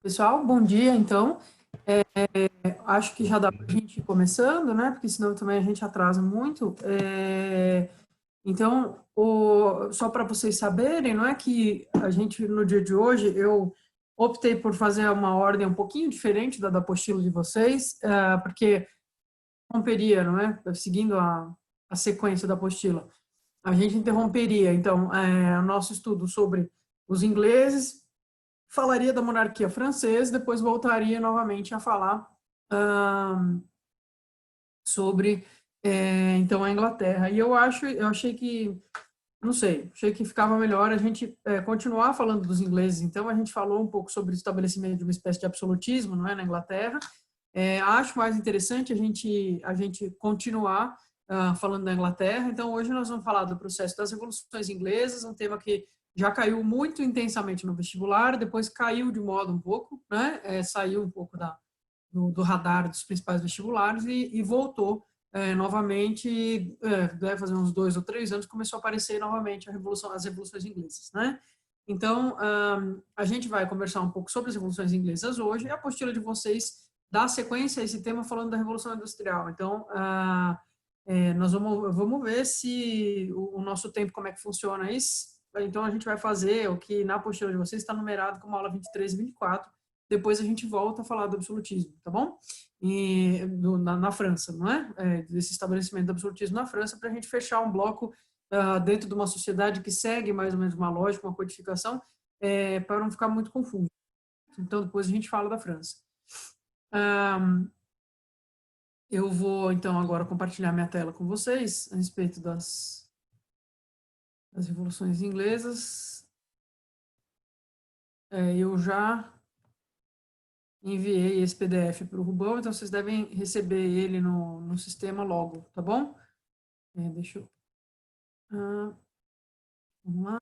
Pessoal, bom dia, então. Acho que já dá para a gente ir começando, né? Porque senão também a gente atrasa muito. Então, só para vocês saberem, não é que a gente, no dia de hoje, eu optei por fazer uma ordem um pouquinho diferente da apostila de vocês, porque romperia, não é? Seguindo a sequência da apostila. A gente interromperia, então, o nosso estudo sobre os ingleses, falaria da monarquia francesa, depois voltaria novamente a falar ah, sobre então a Inglaterra. E eu achei que, não sei, achei que ficava melhor a gente continuar falando dos ingleses. Então a gente falou um pouco sobre o estabelecimento de uma espécie de absolutismo, não é, na Inglaterra. Acho mais interessante a gente continuar falando da Inglaterra. Então, hoje nós vamos falar do processo das revoluções inglesas, um tema que já caiu muito intensamente no vestibular, depois caiu de modo um pouco, né? Saiu um pouco do radar dos principais vestibulares e voltou novamente, deve fazer uns 2 ou 3 anos, começou a aparecer novamente as revoluções inglesas, né? Então, a gente vai conversar um pouco sobre as revoluções inglesas hoje, e a apostila de vocês dá sequência a esse tema falando da Revolução Industrial. Então, nós vamos ver se o nosso tempo, como é que funciona isso. Então, a gente vai fazer o que na apostila de vocês está numerado como aula 23 e 24. Depois a gente volta a falar do absolutismo, tá bom? Na França, não é? Desse estabelecimento do absolutismo na França, para a gente fechar um bloco dentro de uma sociedade que segue mais ou menos uma lógica, uma codificação, para não ficar muito confuso. Então, depois a gente fala da França. Eu vou, então, agora compartilhar minha tela com vocês a respeito das revoluções inglesas. Eu já enviei esse PDF para o Rubão, então vocês devem receber ele no sistema logo, tá bom? Deixa eu... vamos lá.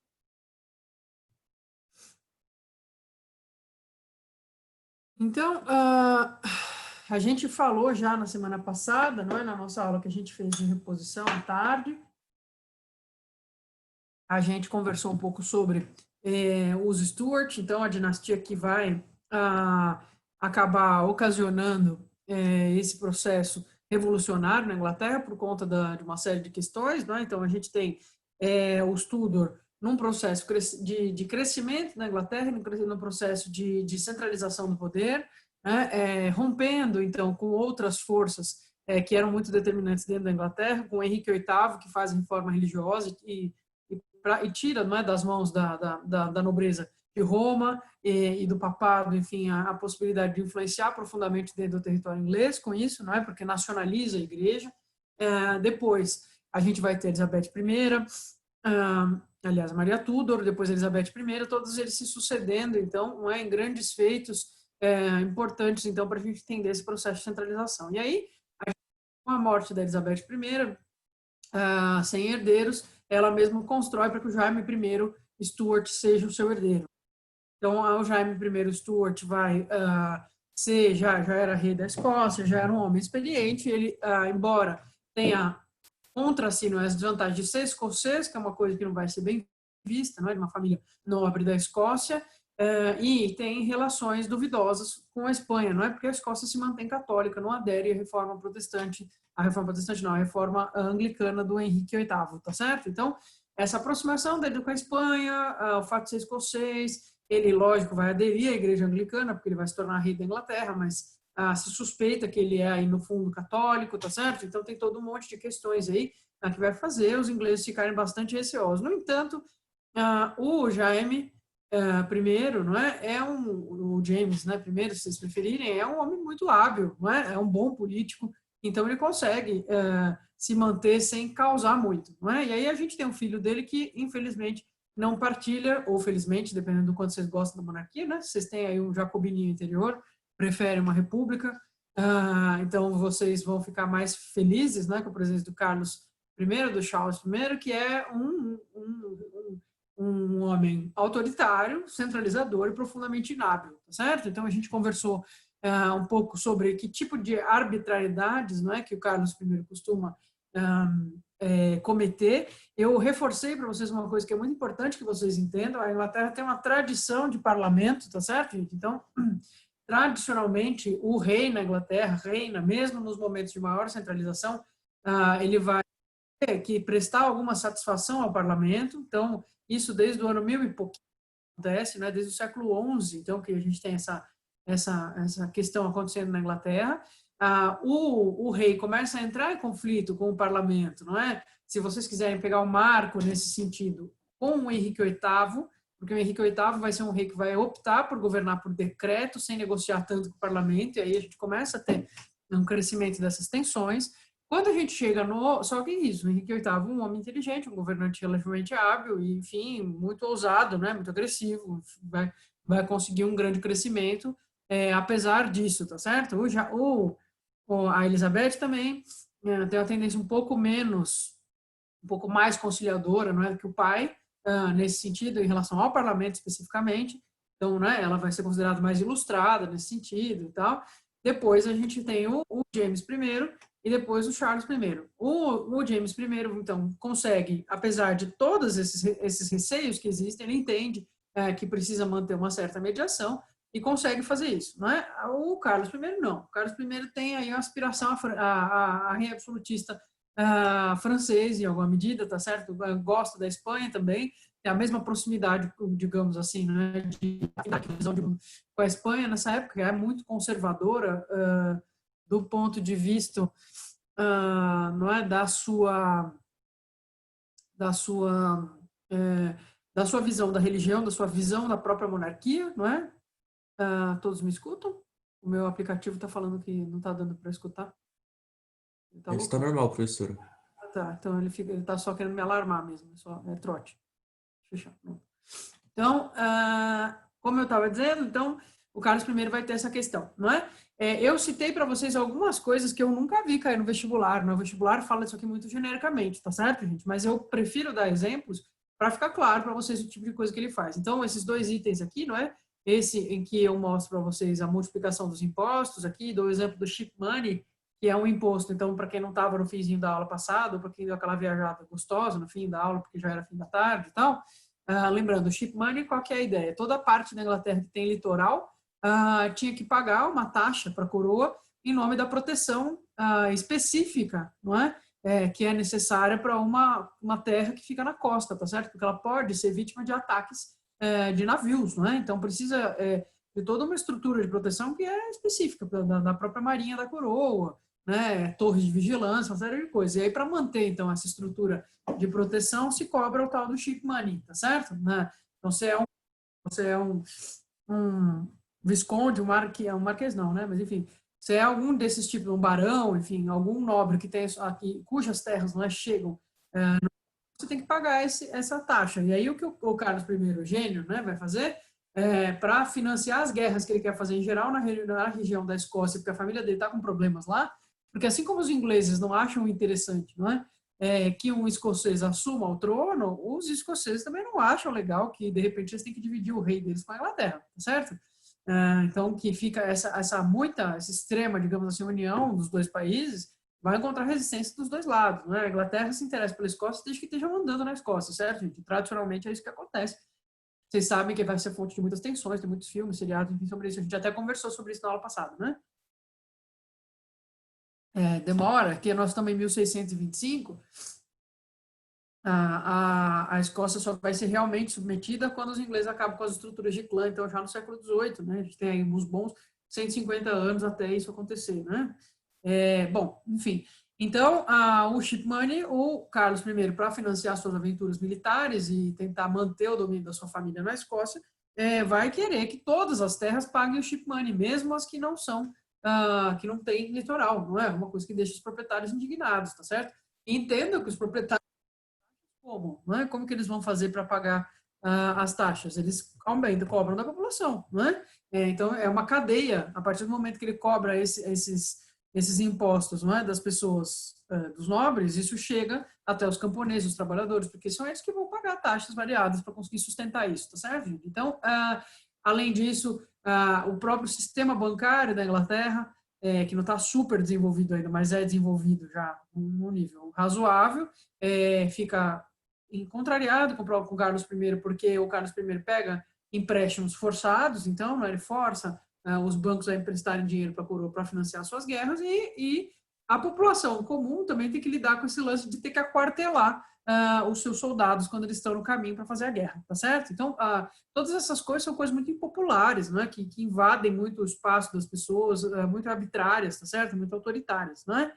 Então, a gente falou já na semana passada, não é? Na nossa aula que a gente fez de reposição à tarde, a gente conversou um pouco sobre os Stuart, então a dinastia que vai acabar ocasionando esse processo revolucionário na Inglaterra por conta de uma série de questões, né? Então a gente tem os Tudor num processo de crescimento na Inglaterra, no processo de centralização do poder, né? Rompendo então com outras forças que eram muito determinantes dentro da Inglaterra, com Henrique VIII, que faz a reforma religiosa e tira, não é, das mãos da nobreza de Roma e do papado, enfim, a possibilidade de influenciar profundamente dentro do território inglês com isso, não é, porque nacionaliza a igreja. Depois a gente vai ter Elizabeth I, aliás, Maria Tudor, depois Elizabeth I, todos eles se sucedendo, então, não é, em grandes feitos importantes, então, para a gente entender esse processo de centralização. E aí, com a morte da Elizabeth I, sem herdeiros, ela mesma constrói para que o Jaime I Stuart seja o seu herdeiro. Então, o Jaime I Stuart vai já era rei da Escócia, já era um homem experiente, ele, embora tenha contra si as desvantagens de ser escocês, que é uma coisa que não vai ser bem vista, não é, de uma família nobre da Escócia, e tem relações duvidosas com a Espanha, não é, porque a Escócia se mantém católica, não adere à reforma protestante, não, a reforma anglicana do Henrique VIII, tá certo? Então, essa aproximação dele com a Espanha, o fato de ser escocês, ele, lógico, vai aderir à igreja anglicana, porque ele vai se tornar rei da Inglaterra, mas se suspeita que ele é, aí, no fundo, católico, tá certo? Então, tem todo um monte de questões aí que vai fazer os ingleses ficarem bastante receosos. No entanto, o Jaime primeiro, não é o James, né, primeiro, se vocês preferirem, é um homem muito hábil, não é um bom político, então ele consegue se manter sem causar muito, não é? E aí a gente tem um filho dele que, infelizmente, não partilha, ou felizmente, dependendo do quanto vocês gostam da monarquia, né? Vocês têm aí um jacobinismo interior, prefere uma república, então vocês vão ficar mais felizes, né, com a presença do Carlos I, do Charles I, que é um homem autoritário, centralizador e profundamente inábil, tá certo? Então a gente conversou um pouco sobre que tipo de arbitrariedades, não é, que o Carlos I costuma cometer. Eu reforcei para vocês uma coisa que é muito importante que vocês entendam: a Inglaterra tem uma tradição de parlamento, tá certo, gente? Então, tradicionalmente, o rei na Inglaterra reina, mesmo nos momentos de maior centralização, ele vai ter que prestar alguma satisfação ao parlamento. Então, isso desde o ano 1000 e pouquinho acontece, né? Desde o século XI, então, que a gente tem essa questão acontecendo na Inglaterra. O rei começa a entrar em conflito com o parlamento, não é? Se vocês quiserem pegar um marco nesse sentido, com o Henrique VIII, porque o Henrique VIII vai ser um rei que vai optar por governar por decreto, sem negociar tanto com o parlamento, e aí a gente começa a ter um crescimento dessas tensões. Quando a gente chega no... Só que isso, o Henrique VIII, um homem inteligente, um governante relativamente hábil, e, enfim, muito ousado, né? Muito agressivo, vai conseguir um grande crescimento, apesar disso, tá certo? A Elizabeth também tem uma tendência um pouco mais conciliadora, não é, do que o pai, nesse sentido, em relação ao parlamento especificamente. Então, né, ela vai ser considerada mais ilustrada nesse sentido e tal. Depois a gente tem o James I e depois o Charles I. O James I, então, consegue, apesar de todos esses receios que existem, ele entende que precisa manter uma certa mediação e consegue fazer isso, não é? O Carlos I não. O Carlos I tem aí uma aspiração a rei absolutista francês, em alguma medida, tá certo? Gosta da Espanha também, tem a mesma proximidade, digamos assim, né, com a Espanha nessa época, é muito conservadora do ponto de vista não é, da sua visão da religião, da sua visão da própria monarquia, não é? Todos me escutam? O meu aplicativo está falando que não está dando para escutar. Está normal, professora. Tá, então ele está só querendo me alarmar mesmo, é trote. Fechar. Então, como eu estava dizendo, então o Carlos I vai ter essa questão, não é? Eu citei para vocês algumas coisas que eu nunca vi cair no vestibular. No vestibular fala isso aqui muito genericamente, tá certo, gente? Mas eu prefiro dar exemplos para ficar claro para vocês o tipo de coisa que ele faz. Então, esses dois itens aqui, não é? Esse em que eu mostro para vocês a multiplicação dos impostos aqui, dou o exemplo do chip money, que é um imposto. Então, para quem não estava no finzinho da aula passada, para quem deu aquela viajada gostosa no fim da aula, porque já era fim da tarde e tal, lembrando, o chip money, qual que é a ideia? Toda a parte da Inglaterra que tem litoral tinha que pagar uma taxa para a coroa em nome da proteção específica, não é? Que é necessária para uma terra que fica na costa, tá certo? Porque ela pode ser vítima de ataques de navios, não é? Então precisa de toda uma estrutura de proteção que é específica da própria marinha da coroa, né? Torres de vigilância, uma série de coisas. E aí, para manter então essa estrutura de proteção, se cobra o tal do ship money, tá certo? Né? Então você é um visconde, um marquês não, né? Mas enfim, você é algum desses tipos, um barão, enfim, algum nobre que tem aqui, cujas terras não chegam, você tem que pagar essa taxa. E aí o que o Carlos I, gênio, né, vai fazer para financiar as guerras que ele quer fazer em geral na região da Escócia, porque a família dele está com problemas lá, porque assim como os ingleses não acham interessante, não é? Que um escocês assuma o trono, os escoceses também não acham legal que, de repente, eles têm que dividir o rei deles com a Inglaterra, tá certo? Então, que fica essa extrema, digamos assim, união dos dois países, vai encontrar resistência dos dois lados, né? A Inglaterra se interessa pela Escócia desde que esteja mandando na Escócia, certo, gente? Tradicionalmente é isso que acontece. Vocês sabem que vai ser fonte de muitas tensões, tem muitos filmes, seriados, enfim, sobre isso. A gente até conversou sobre isso na aula passada, né? Demora, que nós estamos em 1625, a Escócia só vai ser realmente submetida quando os ingleses acabam com as estruturas de clã, então já no século XVIII, né? A gente tem aí uns bons 150 anos até isso acontecer, né? Bom, enfim. Então, o ship money, o Carlos I, para financiar suas aventuras militares e tentar manter o domínio da sua família na Escócia, vai querer que todas as terras paguem o ship money, mesmo as que não são, que não têm litoral, não é? Uma coisa que deixa os proprietários indignados, tá certo? Entendo que os proprietários como, não é? Como que eles vão fazer para pagar as taxas? Eles aumentam, cobram da população, não é? Então, é uma cadeia. A partir do momento que ele cobra esses impostos, não é, das pessoas, dos nobres, isso chega até os camponeses, os trabalhadores, porque são eles que vão pagar taxas variadas para conseguir sustentar isso, tá certo? Então, além disso, o próprio sistema bancário da Inglaterra que não está super desenvolvido ainda, mas é desenvolvido já num nível razoável, fica contrariado com o Carlos I, porque o Carlos I pega empréstimos forçados, então, né, ele força os bancos a emprestarem dinheiro para a coroa para financiar suas guerras, e a população comum também tem que lidar com esse lance de ter que aquartelar os seus soldados quando eles estão no caminho para fazer a guerra, tá certo? Então, todas essas coisas são coisas muito impopulares, né, que invadem muito o espaço das pessoas, muito arbitrárias, tá certo? Muito autoritárias, né?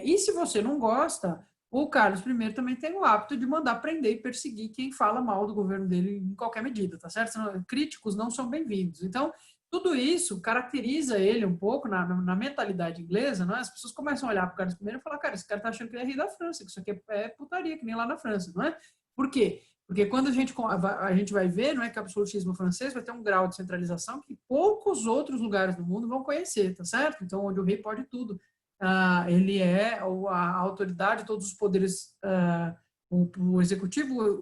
E se você não gosta, o Carlos I também tem o hábito de mandar prender e perseguir quem fala mal do governo dele em qualquer medida, tá certo? Críticos não são bem-vindos. Então, tudo isso caracteriza ele um pouco na mentalidade inglesa, né? As pessoas começam a olhar para o Carlos I e falar, cara, esse cara tá achando que ele é rei da França, que isso aqui é putaria, que nem lá na França, não é? Por quê? Porque quando a gente vai ver, não é, que o absolutismo francês vai ter um grau de centralização que poucos outros lugares do mundo vão conhecer, tá certo? Então, onde o rei pode tudo. Ele é a autoridade, todos os poderes, o executivo, o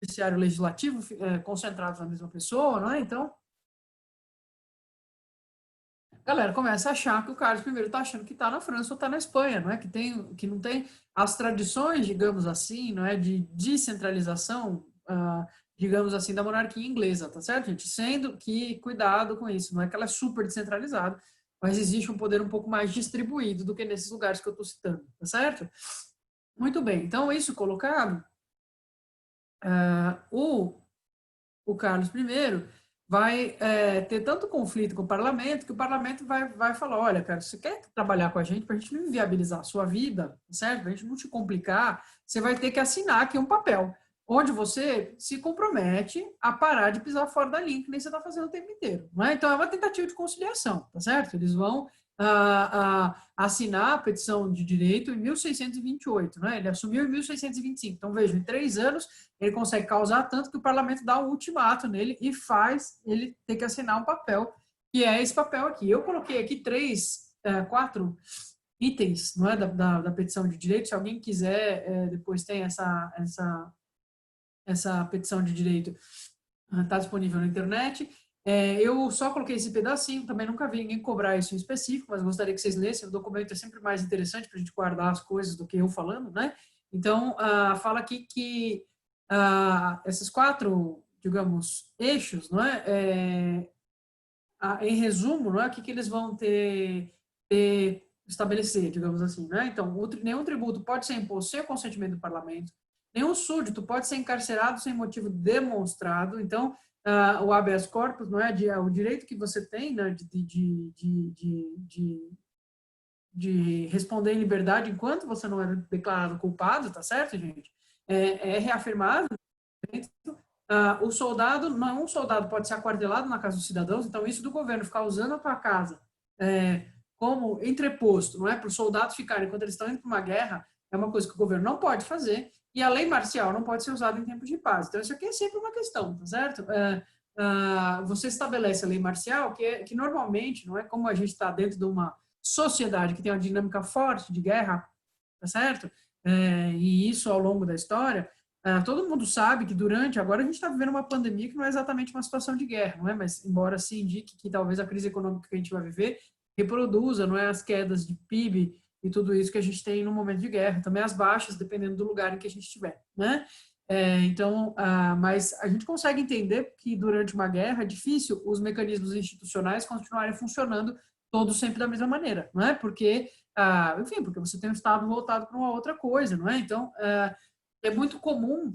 judiciário, o legislativo, concentrados na mesma pessoa, não é? Então, a galera começa a achar que o Carlos I está achando que está na França ou está na Espanha, não é? Que não tem as tradições, digamos assim, não é, de descentralização, digamos assim, da monarquia inglesa, tá certo, gente? Sendo que, cuidado com isso, não é que ela é super descentralizada, mas existe um poder um pouco mais distribuído do que nesses lugares que eu estou citando, tá certo? Muito bem, então, isso colocado, o Carlos I vai ter tanto conflito com o parlamento que o parlamento vai falar, olha, cara, você quer trabalhar com a gente para a gente não inviabilizar a sua vida, certo? Para a gente não te complicar, você vai ter que assinar aqui um papel, onde você se compromete a parar de pisar fora da linha, que nem você está fazendo o tempo inteiro. Não é? Então, é uma tentativa de conciliação, tá certo? Eles vão assinar a petição de direito em 1628, né? Ele assumiu em 1625. Então, veja, em 3 anos, ele consegue causar tanto que o parlamento dá um ultimato nele e faz ele ter que assinar um papel, que é esse papel aqui. Eu coloquei aqui 4 itens, não é, da petição de direito. Se alguém quiser, depois tem essa petição de direito, está disponível na internet. Eu só coloquei esse pedacinho, também nunca vi ninguém cobrar isso em específico, mas gostaria que vocês lessem. O documento é sempre mais interessante para a gente guardar as coisas do que eu falando, né? Então, fala aqui que esses 4, digamos, eixos, não é? Em resumo, não é? O que eles vão estabelecer, digamos assim, né? Então, nenhum tributo pode ser imposto sem o consentimento do parlamento, nenhum súdito pode ser encarcerado sem motivo demonstrado. Então, o habeas corpus, não é? O direito que você tem, né, de responder em liberdade enquanto você não é declarado culpado, tá certo, gente? É reafirmado. O soldado, não, um soldado pode ser aquartelado na casa dos cidadãos, então isso do governo ficar usando a tua casa como entreposto, não é? Para os soldados ficarem enquanto eles estão indo para uma guerra, é uma coisa que o governo não pode fazer, e a lei marcial não pode ser usada em tempos de paz. Então, isso aqui é sempre uma questão, tá certo? Você estabelece a lei marcial, que normalmente, não é como a gente está dentro de uma sociedade que tem uma dinâmica forte de guerra, tá certo? E isso ao longo da história, todo mundo sabe que agora a gente está vivendo uma pandemia que não é exatamente uma situação de guerra, não é? Mas embora se indique que talvez a crise econômica que a gente vai viver reproduza, não é, as quedas de PIB e tudo isso que a gente tem no momento de guerra, também as baixas, dependendo do lugar em que a gente estiver, né? Então, mas a gente consegue entender que durante uma guerra é difícil os mecanismos institucionais continuarem funcionando todos sempre da mesma maneira, não é? Porque, enfim, porque você tem um Estado voltado para uma outra coisa, não é? Então, é muito comum,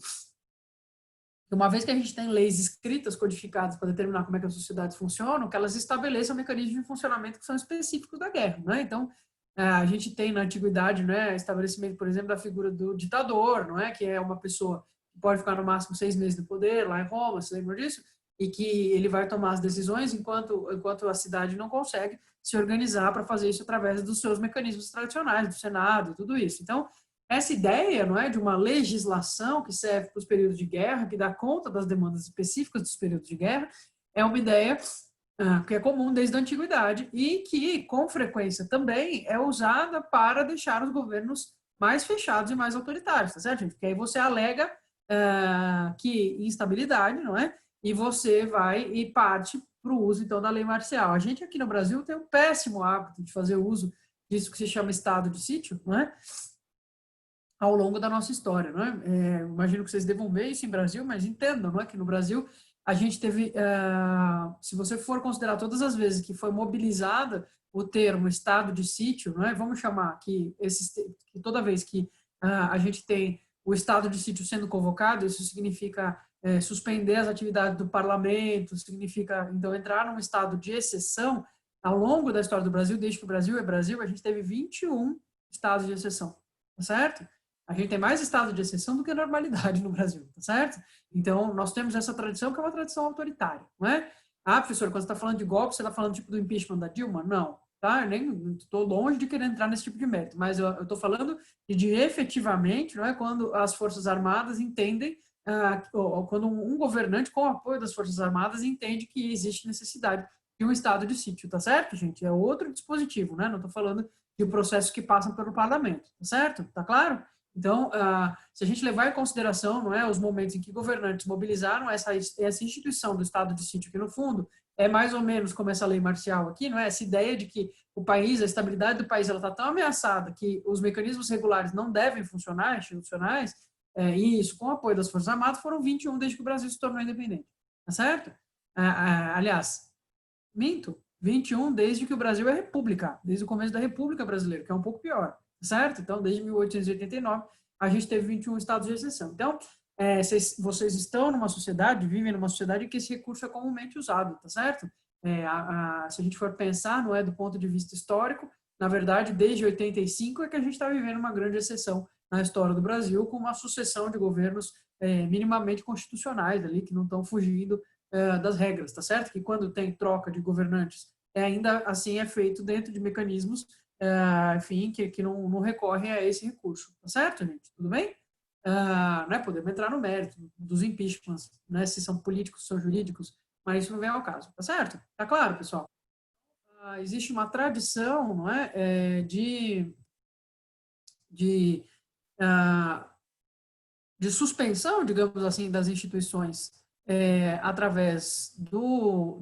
uma vez que a gente tem leis escritas, codificadas para determinar como é que as sociedades funcionam, que elas estabeleçam mecanismos de funcionamento que são específicos da guerra, né? Então, a gente tem na antiguidade, né, estabelecimento, por exemplo, da figura do ditador, não é? Que é uma pessoa que pode ficar no máximo 6 meses no poder, lá em Roma, você lembra disso? E que ele vai tomar as decisões enquanto a cidade não consegue se organizar para fazer isso através dos seus mecanismos tradicionais, do Senado e tudo isso. Então, essa ideia, não é, de uma legislação que serve para os períodos de guerra, que dá conta das demandas específicas dos períodos de guerra, é uma ideia que é comum desde a antiguidade e que, com frequência também, é usada para deixar os governos mais fechados e mais autoritários, tá certo, gente? Porque aí você alega que instabilidade, não é? E você vai e parte para o uso, então, da lei marcial. A gente aqui no Brasil tem um péssimo hábito de fazer uso disso que se chama estado de sítio, não é? Ao longo da nossa história, não é? Imagino que vocês devam ver isso em Brasil, mas entendam, não é? Que no Brasil a gente teve, se você for considerar todas as vezes que foi mobilizada o termo estado de sítio, não é? Vamos chamar que, que toda vez que a gente tem o estado de sítio sendo convocado, isso significa suspender as atividades do parlamento, significa, então, entrar num estado de exceção. Ao longo da história do Brasil, desde que o Brasil é Brasil, a gente teve 21 estados de exceção, tá certo? A gente tem mais estado de exceção do que normalidade no Brasil, tá certo? Então, nós temos essa tradição que é uma tradição autoritária, não é? Ah, professor, quando você está falando de golpe, você está falando tipo do impeachment da Dilma? Não, tá? Eu nem estou longe de querer entrar nesse tipo de mérito, mas eu estou falando de efetivamente, não é? Quando as Forças Armadas entendem, quando um governante com o apoio das Forças Armadas entende que existe necessidade de um estado de sítio, tá certo, gente? É outro dispositivo, né? Não estou falando de processos que passam pelo parlamento, tá certo? Tá claro? Então, se a gente levar em consideração, não é, os momentos em que governantes mobilizaram essa instituição do estado de sítio, que no fundo é mais ou menos como essa lei marcial aqui, não é? Essa ideia de que o país, a estabilidade do país, ela está tão ameaçada que os mecanismos regulares não devem funcionar, institucionais, e isso com o apoio das Forças Armadas foram 21 desde que o Brasil se tornou independente, tá certo? Aliás, minto, 21 desde que o Brasil é república, desde o começo da República Brasileira, que é um pouco pior, certo? Então, desde 1889, a gente teve 21 estados de exceção. Então, vocês estão numa sociedade, vivem numa sociedade em que esse recurso é comumente usado, tá certo? Se a gente for pensar, não é do ponto de vista histórico, na verdade, desde 85 é que a gente está vivendo uma grande exceção na história do Brasil, com uma sucessão de governos minimamente constitucionais ali, que não estão fugindo das regras, tá certo? Que quando tem troca de governantes, ainda assim é feito dentro de mecanismos, enfim, que não recorrem a esse recurso, tá certo, gente? Tudo bem? Né, podemos entrar no mérito dos impeachments, né, se são políticos, se são jurídicos, mas isso não vem ao caso, tá certo? Tá claro, pessoal? Existe uma tradição, não é, de, de suspensão, digamos assim, das instituições através do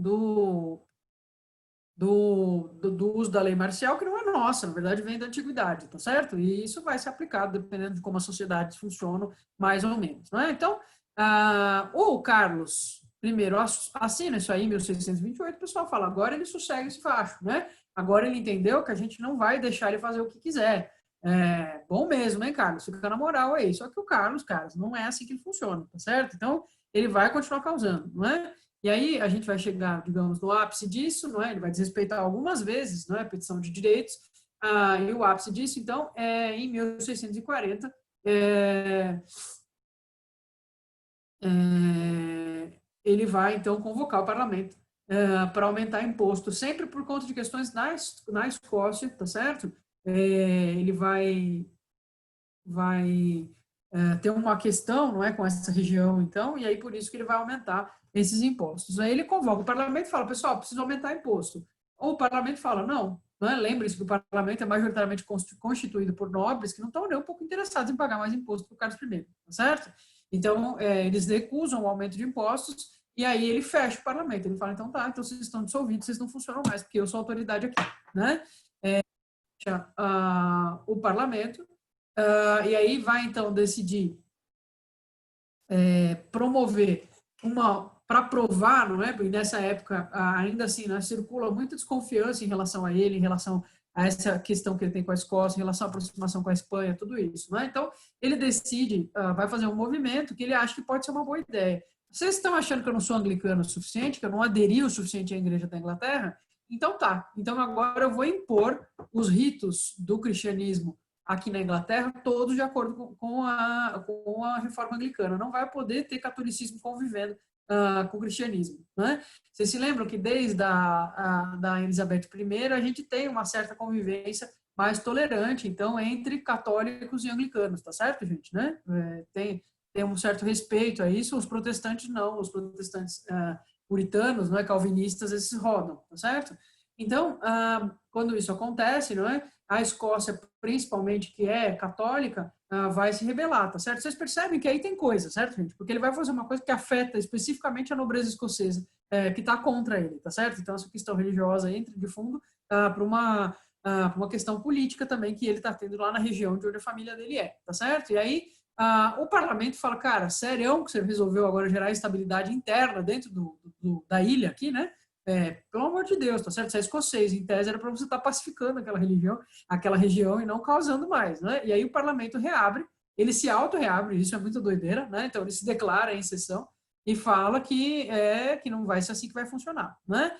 uso da lei marcial, que não é nossa, na verdade vem da antiguidade, tá certo? E isso vai ser aplicado dependendo de como as sociedades funcionam, mais ou menos, não é? Então, o Carlos, primeiro, assina isso aí em 1628, o pessoal fala, agora ele sossega esse facho, né? Agora ele entendeu que a gente não vai deixar ele fazer o que quiser. Bom mesmo, hein, Carlos? Fica na moral aí. Só que o Carlos, cara, não é assim que ele funciona, tá certo? Então, ele vai continuar causando, não é? E aí a gente vai chegar, digamos, no ápice disso, não é? Ele vai desrespeitar algumas vezes, não é? A petição de direitos, e o ápice disso, então, é em 1640, ele vai, então, convocar o parlamento para aumentar imposto, sempre por conta de questões na Escócia, tá certo? Ele vai ter uma questão, não é, com essa região, então, e aí por isso que ele vai aumentar esses impostos. Aí ele convoca o parlamento e fala, pessoal, precisa aumentar imposto. Ou o parlamento fala, não, é? Lembre-se que o parlamento é majoritariamente constituído por nobres que não estão nem um pouco interessados em pagar mais imposto para o Carlos I, tá certo? Então, eles recusam o aumento de impostos e aí ele fecha o parlamento. Ele fala, então tá, então vocês estão dissolvidos, vocês não funcionam mais, porque eu sou autoridade aqui, né? Fecha o parlamento, e aí vai, então, decidir promover para provar, não é? Porque nessa época, ainda assim, né, circula muita desconfiança em relação a ele, em relação a essa questão que ele tem com a Escócia, em relação à aproximação com a Espanha, tudo isso, não é? Então, ele decide, vai fazer um movimento que ele acha que pode ser uma boa ideia. Vocês estão achando que eu não sou anglicano o suficiente, que eu não aderi o suficiente à Igreja da Inglaterra? Então tá. Então agora eu vou impor os ritos do cristianismo aqui na Inglaterra, todos de acordo com a reforma anglicana. Não vai poder ter catolicismo convivendo com o cristianismo, né? Vocês se lembram que desde da Elizabeth I a gente tem uma certa convivência mais tolerante, então, entre católicos e anglicanos, tá certo, gente, né? Tem um certo respeito a isso, os protestantes não, os protestantes puritanos, não é, calvinistas, esses rodam, tá certo? Então, quando isso acontece, não é, a Escócia, principalmente, que é católica, vai se rebelar, tá certo? Vocês percebem que aí tem coisa, certo, gente? Porque ele vai fazer uma coisa que afeta especificamente a nobreza escocesa, que está contra ele, tá certo? Então, essa questão religiosa entra de fundo para uma questão política também que ele está tendo lá na região de onde a família dele tá certo? E aí, o parlamento fala, cara, sério que você resolveu agora gerar estabilidade interna dentro da ilha aqui, né? Pelo amor de Deus, tá certo? Você é escocês, em tese era para você estar pacificando aquela região e não causando mais, né? E aí o parlamento reabre, ele se auto-reabre, isso é muito doideira, né? Então ele se declara em sessão e fala que não vai ser assim que vai funcionar, né?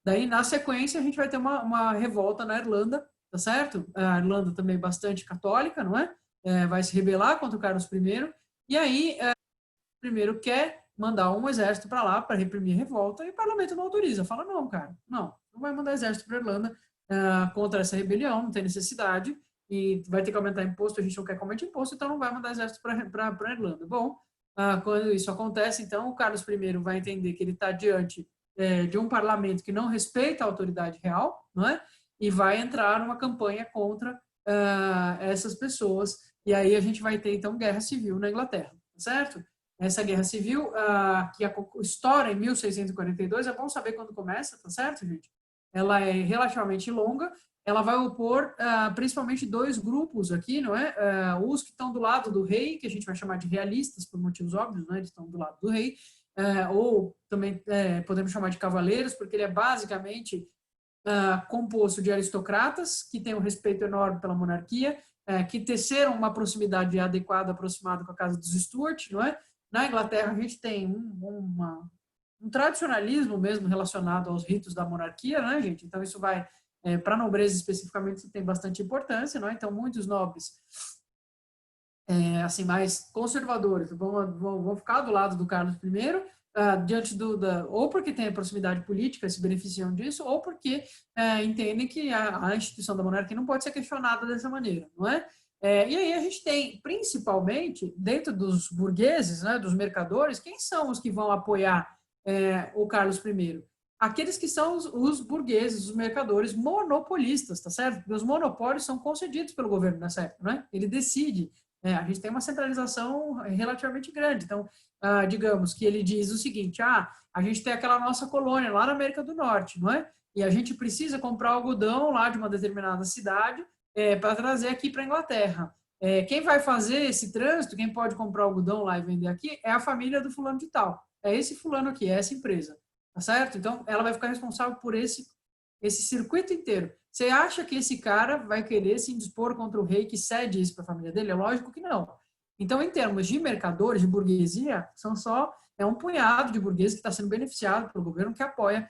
Daí, na sequência, a gente vai ter uma revolta na Irlanda, tá certo? A Irlanda também bastante católica, não é? Vai se rebelar contra o Carlos I, e aí o primeiro quer mandar um exército para lá para reprimir a revolta e o parlamento não autoriza. Fala, não, cara, não vai mandar exército para a Irlanda contra essa rebelião, não tem necessidade e vai ter que aumentar imposto, a gente não quer que aumente imposto, então não vai mandar exército para a Irlanda. Bom, quando isso acontece, então o Carlos I vai entender que ele está diante de um parlamento que não respeita a autoridade real, não é? E vai entrar numa campanha contra essas pessoas, e aí a gente vai ter, então, guerra civil na Inglaterra, certo? Essa guerra civil, que estoura em 1642, é bom saber quando começa, tá certo, gente? Ela é relativamente longa, ela vai opor principalmente dois grupos aqui, não é? Os que estão do lado do rei, que a gente vai chamar de realistas, por motivos óbvios, né? Eles estão do lado do rei, ou também podemos chamar de cavaleiros, porque ele é basicamente composto de aristocratas, que têm um respeito enorme pela monarquia, que teceram uma proximidade adequada, aproximada com a casa dos Stuart, não é? Na Inglaterra, a gente tem um tradicionalismo mesmo relacionado aos ritos da monarquia, né, gente? Então, isso vai, para a nobreza especificamente, isso tem bastante importância, não é? Então, muitos nobres, assim, mais conservadores, vão ficar do lado do Carlos I, diante ou porque tem a proximidade política, se beneficiam disso, ou porque entendem que a instituição da monarquia não pode ser questionada dessa maneira, não é? E aí a gente tem, principalmente, dentro dos burgueses, né, dos mercadores, quem são os que vão apoiar o Carlos I? Aqueles que são os burgueses, os mercadores monopolistas, tá certo? Porque os monopólios são concedidos pelo governo nessa época, né? Ele decide. A gente tem uma centralização relativamente grande. Então, digamos que ele diz o seguinte, a gente tem aquela nossa colônia lá na América do Norte, não é? E a gente precisa comprar algodão lá de uma determinada cidade para trazer aqui para a Inglaterra. Quem vai fazer esse trânsito, quem pode comprar algodão lá e vender aqui, é a família do fulano de tal. É esse fulano aqui, é essa empresa. Tá certo? Então, ela vai ficar responsável por esse circuito inteiro. Você acha que esse cara vai querer se indispor contra o rei que cede isso para a família dele? É lógico que não. Então, em termos de mercadores, de burguesia, é um punhado de burgueses que está sendo beneficiado pelo governo que apoia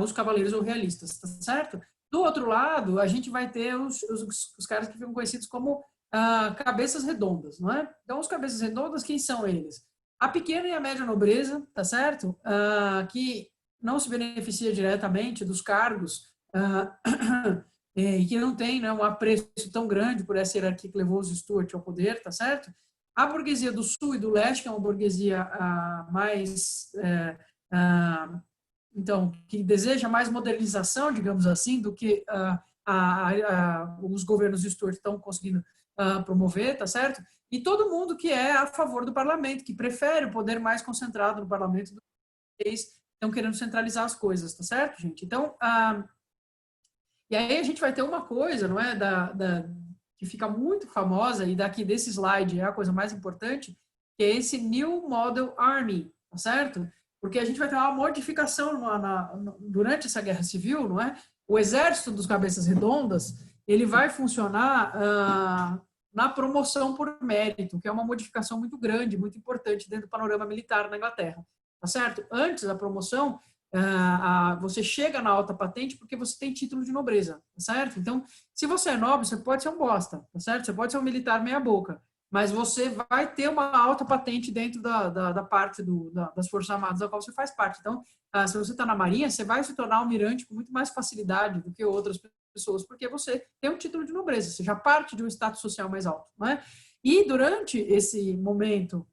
os cavaleiros ou realistas, tá certo? Do outro lado, a gente vai ter os caras que ficam conhecidos como cabeças redondas, não é? Então, os cabeças redondas, quem são eles? A pequena e a média nobreza, tá certo? Que não se beneficia diretamente dos cargos e que não tem, né, um apreço tão grande por essa hierarquia que levou os Stuart ao poder, tá certo? A burguesia do sul e do leste, que é uma burguesia mais então, que deseja mais modernização, digamos assim, do que os governos Stuart estão conseguindo promover, tá certo? E todo mundo que é a favor do parlamento, que prefere o poder mais concentrado no parlamento do que eles estão querendo centralizar as coisas, tá certo, gente? Então, e aí a gente vai ter uma coisa, não é, que fica muito famosa, e daqui desse slide é a coisa mais importante, que é esse New Model Army, tá certo? Porque a gente vai ter uma modificação durante essa guerra civil, não é? O exército dos cabeças redondas, ele vai funcionar na promoção por mérito, que é uma modificação muito grande, muito importante dentro do panorama militar na Inglaterra, tá certo? Antes da promoção, você chega na alta patente porque você tem título de nobreza, tá certo? Então, se você é nobre, você pode ser um bosta, tá certo? Você pode ser um militar meia boca, mas você vai ter uma alta patente dentro da parte das Forças Armadas da qual você faz parte. Então, se você está na Marinha, você vai se tornar almirante com muito mais facilidade do que outras pessoas, porque você tem um título de nobreza, você já parte de um status social mais alto, não é? E durante esse momento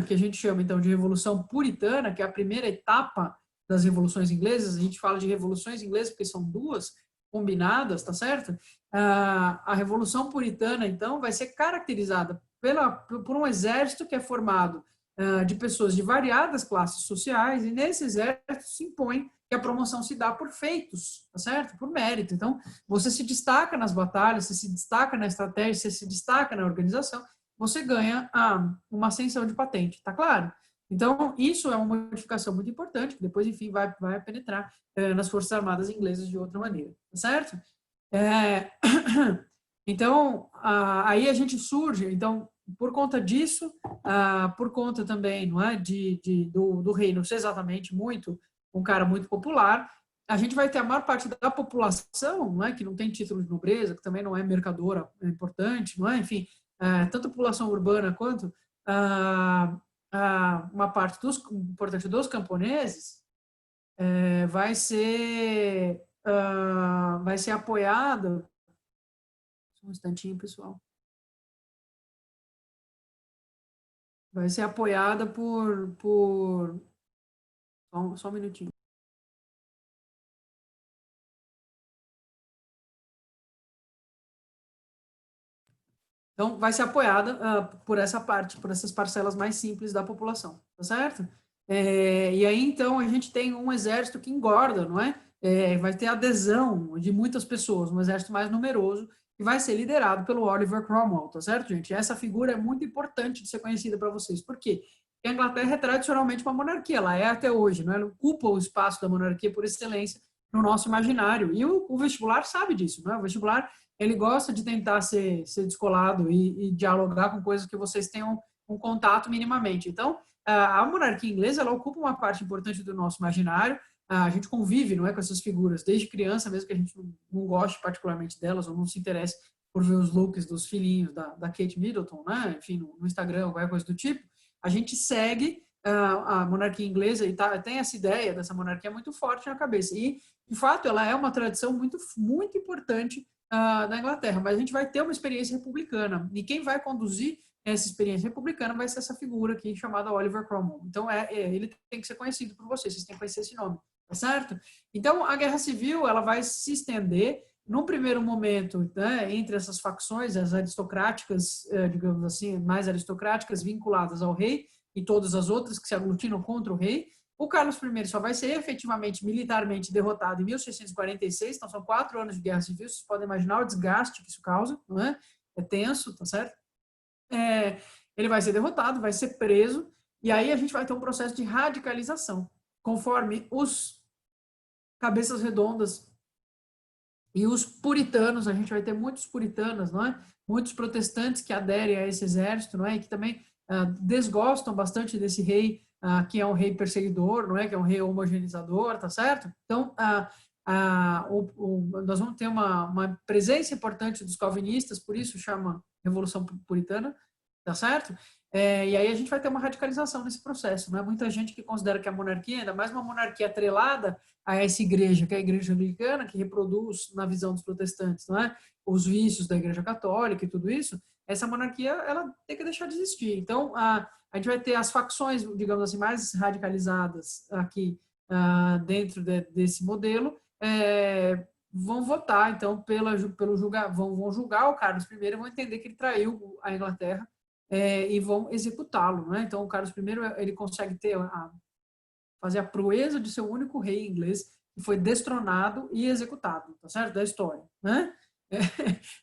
que a gente chama, então, de Revolução Puritana, que é a primeira etapa das revoluções inglesas, a gente fala de revoluções inglesas porque são duas combinadas, tá certo? A Revolução Puritana, então, vai ser caracterizada por um exército que é formado de pessoas de variadas classes sociais, e nesse exército se impõe que a promoção se dá por feitos, tá certo? Por mérito. Então, você se destaca nas batalhas, você se destaca na estratégia, você se destaca na organização, você ganha uma ascensão de patente, tá claro? Então, isso é uma modificação muito importante, que depois, enfim, vai penetrar nas Forças Armadas inglesas de outra maneira, tá certo? Então, aí a gente surge, então, por conta disso, por conta também, não é, do rei não ser exatamente um cara muito popular, a gente vai ter a maior parte da população, não é, que não tem título de nobreza, que também não é mercadora, é importante, não é, enfim, tanto a população urbana quanto uma parte importante dos camponeses vai ser apoiada. Um instantinho, pessoal. Vai ser apoiada só um minutinho. Então, vai ser apoiada por essa parte, por essas parcelas mais simples da população, tá certo? E aí, então, a gente tem um exército que engorda, não é? Vai ter adesão de muitas pessoas, um exército mais numeroso, que vai ser liderado pelo Oliver Cromwell, tá certo, gente? Essa figura é muito importante de ser conhecida para vocês. Por quê? Porque a Inglaterra é tradicionalmente uma monarquia, ela é até hoje, não é? Ela ocupa o espaço da monarquia por excelência no nosso imaginário. E o vestibular sabe disso, não é? O vestibular ele gosta de tentar ser descolado e dialogar com coisas que vocês tenham um contato minimamente. Então, a monarquia inglesa, ela ocupa uma parte importante do nosso imaginário, a gente convive, não é, com essas figuras desde criança, mesmo que a gente não goste particularmente delas ou não se interesse por ver os looks dos filhinhos da Kate Middleton, né, enfim, no Instagram ou qualquer coisa do tipo, a gente segue a monarquia inglesa e tem essa ideia dessa monarquia muito forte na cabeça. E, de fato, ela é uma tradição muito, muito importante da Inglaterra, mas a gente vai ter uma experiência republicana. E quem vai conduzir essa experiência republicana vai ser essa figura aqui chamada Oliver Cromwell. Então, ele tem que ser conhecido por vocês têm que conhecer esse nome, tá certo? Então, a Guerra Civil ela vai se estender, num primeiro momento, né, entre essas facções, as aristocráticas, digamos assim, mais aristocráticas, vinculadas ao rei, e todas as outras que se aglutinam contra o rei. O Carlos I só vai ser efetivamente militarmente derrotado em 1646, então são 4 anos de guerra civil, vocês podem imaginar o desgaste que isso causa, não é? É tenso, tá certo? Ele vai ser derrotado, vai ser preso, e aí a gente vai ter um processo de radicalização, conforme os cabeças redondas e os puritanos, a gente vai ter muitos puritanos, não é? Muitos protestantes que aderem a esse exército, não é? E que também desgostam bastante desse rei, que é um rei perseguidor, não é? Que é um rei homogeneizador, tá certo? Então, nós vamos ter uma presença importante dos calvinistas, por isso chama Revolução Puritana, tá certo? E aí a gente vai ter uma radicalização nesse processo, não é? Muita gente que considera que a monarquia, ainda mais uma monarquia atrelada a essa igreja, que é a igreja anglicana, que reproduz, na visão dos protestantes, não é? Os vícios da igreja católica e tudo isso, essa monarquia, ela tem que deixar de existir. Então, a gente vai ter as facções, digamos assim, mais radicalizadas aqui dentro desse modelo, vão votar, então, vão julgar o Carlos I, vão entender que ele traiu a Inglaterra e vão executá-lo, né? Então, o Carlos I, ele consegue fazer a proeza de ser o único rei inglês que foi destronado e executado, tá certo? Da história, né?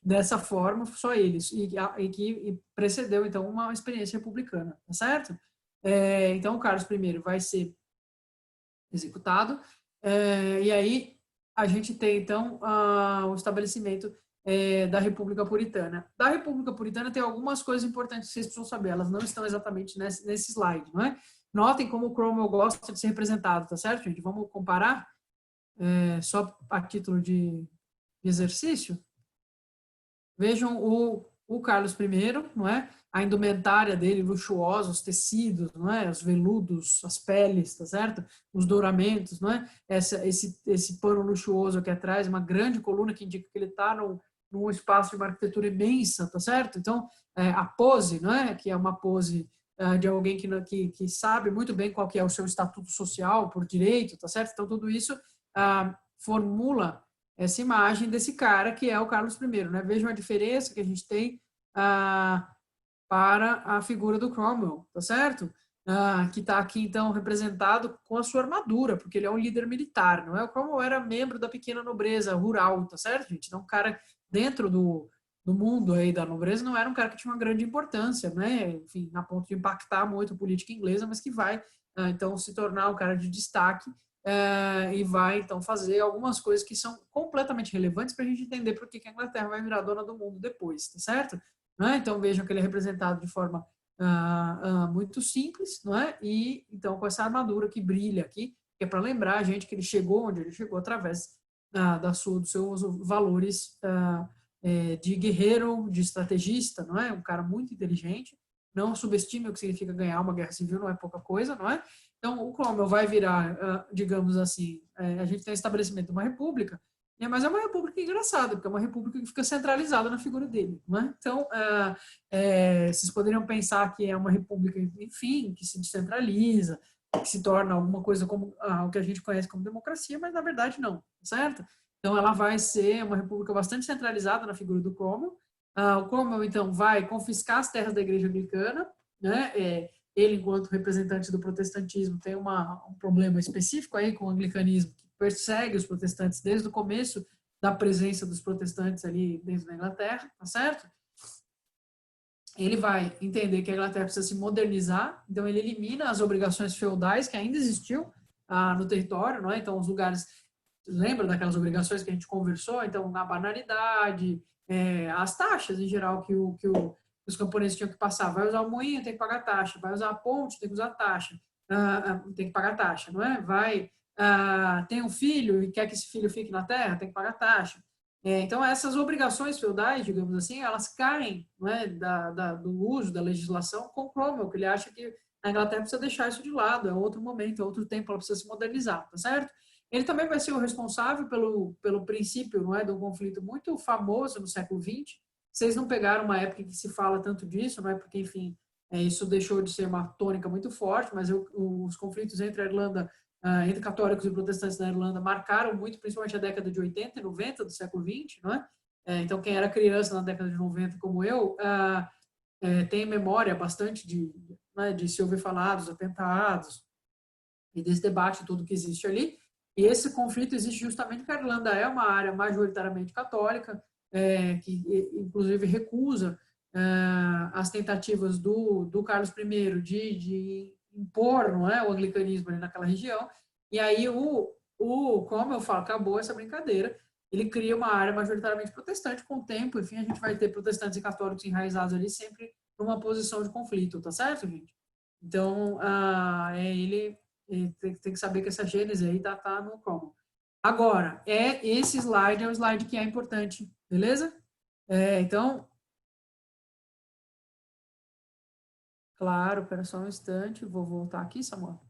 Dessa forma, só eles, e que precedeu, então, uma experiência republicana, tá certo? Então, o Carlos I vai ser executado, e aí a gente tem, então, o estabelecimento da República Puritana. Da República Puritana tem algumas coisas importantes que vocês precisam saber, elas não estão exatamente nesse slide, não é? Notem como o Cromwell gosta de ser representado, tá certo, gente? Vamos comparar, só a título de exercício. Vejam o Carlos I, não é? A indumentária dele luxuosa, os tecidos, não é? Os veludos, as peles, tá certo? Os douramentos, não é? Esse pano luxuoso aqui atrás, uma grande coluna que indica que ele está num espaço de uma arquitetura imensa, tá certo? Então, a pose, não é? Que é uma pose de alguém que sabe muito bem qual que é o seu estatuto social por direito, tá certo? Então, tudo isso formula essa imagem desse cara que é o Carlos I, né? Vejam a diferença que a gente tem para a figura do Cromwell, tá certo? que está aqui, então, representado com a sua armadura, porque ele é um líder militar, não é? O Cromwell era membro da pequena nobreza rural, tá certo, gente? Então, um cara dentro do mundo aí da nobreza não era um cara que tinha uma grande importância, né? Enfim, a ponto de impactar muito a política inglesa, mas que vai, então, se tornar um cara de destaque e vai, então, fazer algumas coisas que são completamente relevantes para a gente entender por que a Inglaterra vai virar dona do mundo depois, tá certo? Então, vejam que ele é representado de forma muito simples, não é? E então com essa armadura que brilha aqui, que é para lembrar a gente que ele chegou onde ele chegou através dos seus valores de guerreiro, de estrategista, não é? Um cara muito inteligente. Não subestime o que significa ganhar uma guerra civil, não é pouca coisa, não é? Então o Cromwell vai virar, digamos assim, a gente tem o estabelecimento de uma república, mas é uma república engraçada, porque é uma república que fica centralizada na figura dele. Né? Então, vocês poderiam pensar que é uma república, enfim, que se descentraliza, que se torna alguma coisa como o que a gente conhece como democracia, mas na verdade não, certo? Então, ela vai ser uma república bastante centralizada na figura do Cromwell. O Cromwell, então, vai confiscar as terras da igreja anglicana, né? Ele, enquanto representante do protestantismo, tem um problema específico aí com o anglicanismo, que persegue os protestantes desde o começo da presença dos protestantes ali dentro da Inglaterra, tá certo? Ele vai entender que a Inglaterra precisa se modernizar, então ele elimina as obrigações feudais que ainda existiam no território, não é? Então os lugares, lembra daquelas obrigações que a gente conversou? Então a banalidade, as taxas em geral que os camponeses tinham que passar. Vai usar o moinho, tem que pagar taxa. Vai usar a ponte, tem que usar taxa. Tem que pagar taxa, não é? Tem um filho e quer que esse filho fique na terra, tem que pagar taxa. Então, essas obrigações feudais, digamos assim, elas caem, não é, do uso da legislação com Cromwell, que ele acha que a Inglaterra precisa deixar isso de lado, é outro momento, é outro tempo, ela precisa se modernizar, tá certo? Ele também vai ser o responsável pelo princípio, não é, de um conflito muito famoso no século XX. Vocês não pegaram uma época em que se fala tanto disso, não é? Porque, enfim, isso deixou de ser uma tônica muito forte, mas os conflitos entre a Irlanda, entre católicos e protestantes na Irlanda marcaram muito, principalmente a década de 80 e 90 do século XX, não é? Então, quem era criança na década de 90, como eu, tem memória bastante de se ouvir falar dos atentados e desse debate todo que existe ali. E esse conflito existe justamente porque a Irlanda é uma área majoritariamente católica, que inclusive recusa as tentativas do Carlos I de impor, não é, o anglicanismo ali naquela região. E aí como eu falo, acabou essa brincadeira. Ele cria uma área majoritariamente protestante. Com o tempo, enfim, a gente vai ter protestantes e católicos enraizados ali sempre numa posição de conflito, tá certo, gente? Então, ele tem que saber que essa gênese aí tá no Cromwell. Agora, esse slide é o slide que é importante, beleza? Então, claro, espera só um instante, vou voltar aqui, Samuel.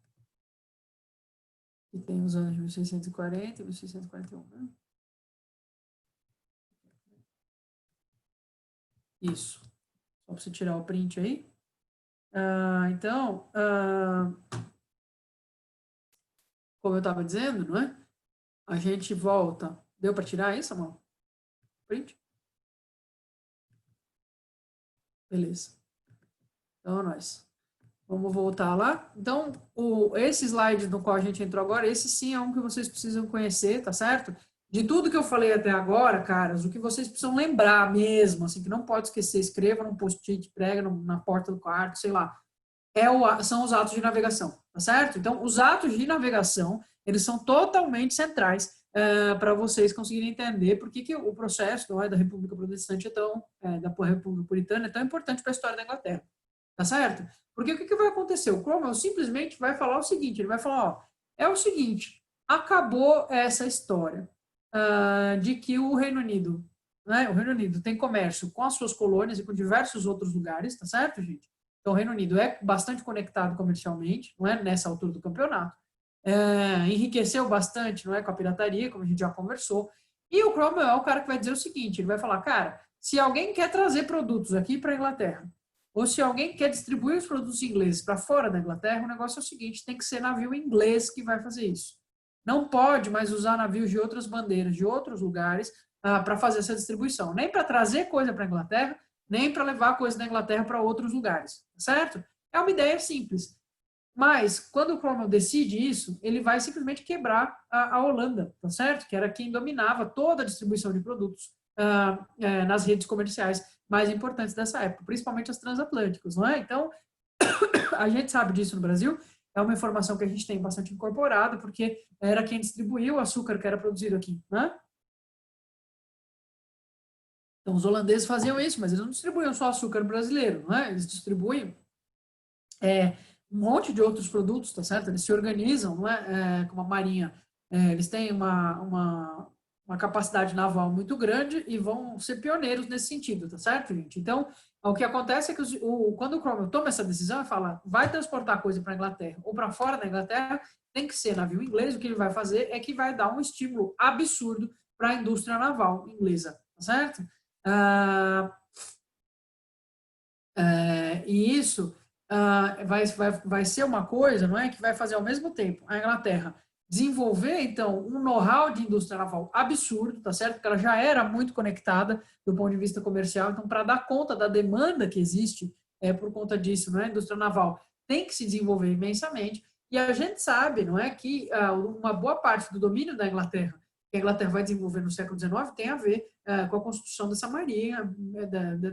E tem os anos de 1640 e 1641, né? Isso. Só para você tirar o print aí. Então, como eu estava dizendo, não é? A gente volta. Deu para tirar aí, Samuel? Print? Beleza. Então, vamos voltar lá. Então, esse slide no qual a gente entrou agora, esse sim é um que vocês precisam conhecer, tá certo? De tudo que eu falei até agora, caras, o que vocês precisam lembrar mesmo, assim, que não pode esquecer, escreva num post-it, prega na porta do quarto, sei lá, são os atos de navegação, tá certo? Então, os atos de navegação, eles são totalmente centrais para vocês conseguirem entender por que o processo da República Protestante da República Puritana é tão importante para a história da Inglaterra, tá certo? Porque o que vai acontecer? O Cromwell simplesmente vai falar o seguinte, ele vai falar, ó, é o seguinte, acabou essa história de que o Reino Unido, né, o Reino Unido tem comércio com as suas colônias e com diversos outros lugares, tá certo, gente? Então, o Reino Unido é bastante conectado comercialmente, não é nessa altura do campeonato. Enriqueceu bastante, não é, com a pirataria, como a gente já conversou. E o Cromwell é o cara que vai dizer o seguinte, ele vai falar, cara, se alguém quer trazer produtos aqui para a Inglaterra, ou se alguém quer distribuir os produtos ingleses para fora da Inglaterra, o negócio é o seguinte, tem que ser navio inglês que vai fazer isso. Não pode mais usar navios de outras bandeiras, de outros lugares, para fazer essa distribuição. Nem para trazer coisa para a Inglaterra, nem para levar coisa da Inglaterra para outros lugares, certo? É uma ideia simples. Mas, quando o Cromwell decide isso, ele vai simplesmente quebrar a Holanda, tá certo? Que era quem dominava toda a distribuição de produtos nas redes comerciais mais importantes dessa época, principalmente as transatlânticas, não é? Então, a gente sabe disso no Brasil, é uma informação que a gente tem bastante incorporada, porque era quem distribuiu o açúcar que era produzido aqui, né? Então, os holandeses faziam isso, mas eles não distribuíam só açúcar brasileiro, não é? Eles distribuem um monte de outros produtos, tá certo? Eles se organizam, não é? Como a Marinha, eles têm uma capacidade naval muito grande e vão ser pioneiros nesse sentido, tá certo, gente? Então, o que acontece é que quando o Cromwell toma essa decisão e fala, vai transportar coisa para a Inglaterra ou para fora da Inglaterra, tem que ser navio inglês, o que ele vai fazer é que vai dar um estímulo absurdo para a indústria naval inglesa, tá certo? E isso vai ser uma coisa, não é, que vai fazer ao mesmo tempo a Inglaterra desenvolver, então, um know-how de indústria naval absurdo, tá certo? Porque ela já era muito conectada do ponto de vista comercial, então, para dar conta da demanda que existe por conta disso, não é? A indústria naval tem que se desenvolver imensamente, e a gente sabe, não é, que uma boa parte do domínio da Inglaterra, que a Inglaterra vai desenvolver no século XIX, tem a ver com a construção dessa marinha,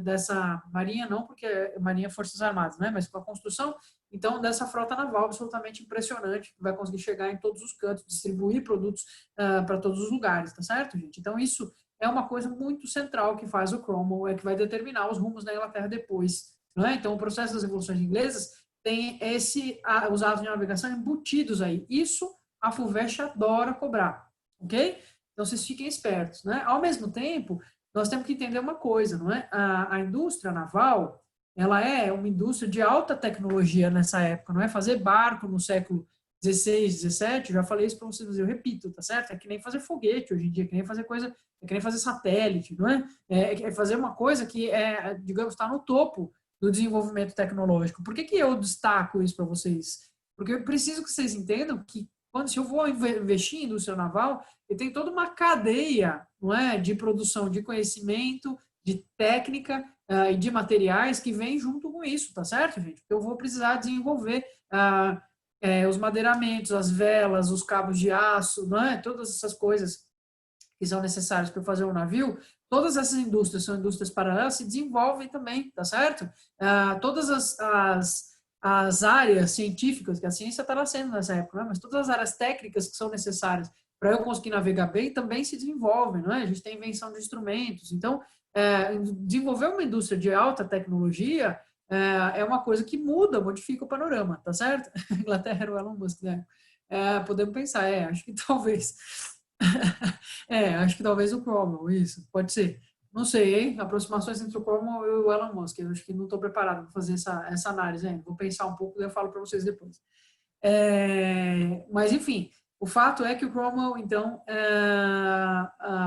dessa marinha não, porque é marinha Forças Armadas, né? Mas com a construção, então, dessa frota naval absolutamente impressionante, que vai conseguir chegar em todos os cantos, distribuir produtos para todos os lugares, tá certo, gente? Então, isso é uma coisa muito central que faz o Cromwell, que vai determinar os rumos da Inglaterra depois, não é? Então, o processo das revoluções inglesas tem os atos de navegação embutidos aí. Isso a FUVEST adora cobrar, ok? Então, vocês fiquem espertos, né? Ao mesmo tempo, nós temos que entender uma coisa, não é? A indústria naval, ela é uma indústria de alta tecnologia nessa época, não é? Fazer barco no século XVI, XVII, já falei isso para vocês, mas eu repito, tá certo? É que nem fazer foguete hoje em dia, é que nem fazer coisa, é que nem fazer satélite, não é? É fazer uma coisa que digamos, está no topo do desenvolvimento tecnológico. Por que eu destaco isso para vocês? Porque eu preciso que vocês entendam que se eu vou investir em indústria naval, eu tenho toda uma cadeia, não é, de produção de conhecimento, de técnica e de materiais que vem junto com isso, tá certo, gente? Eu vou precisar desenvolver os madeiramentos, as velas, os cabos de aço, não é? Todas essas coisas que são necessárias para fazer um navio, todas essas indústrias são indústrias paralelas, se desenvolvem também, tá certo? Todas as áreas científicas, que a ciência está nascendo nessa época, né? Mas todas as áreas técnicas que são necessárias para eu conseguir navegar bem também se desenvolvem, não é? A gente tem invenção de instrumentos. Então, desenvolver uma indústria de alta tecnologia é uma coisa que muda, modifica o panorama, tá certo? A Inglaterra era o Elon Musk, né? Podemos pensar, acho que talvez acho que talvez o Cromwell, isso, pode ser. Não sei, hein? Aproximações entre o Cromwell e o Elon Musk. Eu acho que não estou preparado para fazer essa análise ainda. Vou pensar um pouco e eu falo para vocês depois. Mas, enfim, o fato é que o Cromwell, então,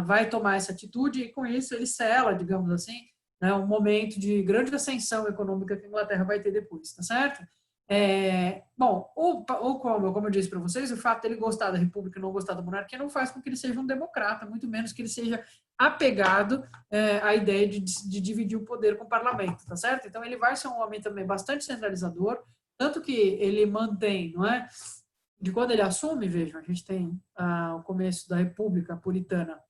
vai tomar essa atitude e, com isso, ele sela, digamos assim, né, um momento de grande ascensão econômica que a Inglaterra vai ter depois, tá certo? Bom, o Cromwell, como eu disse para vocês, o fato dele gostar da república e não gostar da monarquia não faz com que ele seja um democrata, muito menos que ele seja apegado à ideia de dividir o poder com o parlamento, tá certo? Então, ele vai ser um homem também bastante centralizador, tanto que ele mantém, não é? De quando ele assume, vejam, a gente tem o começo da República Puritana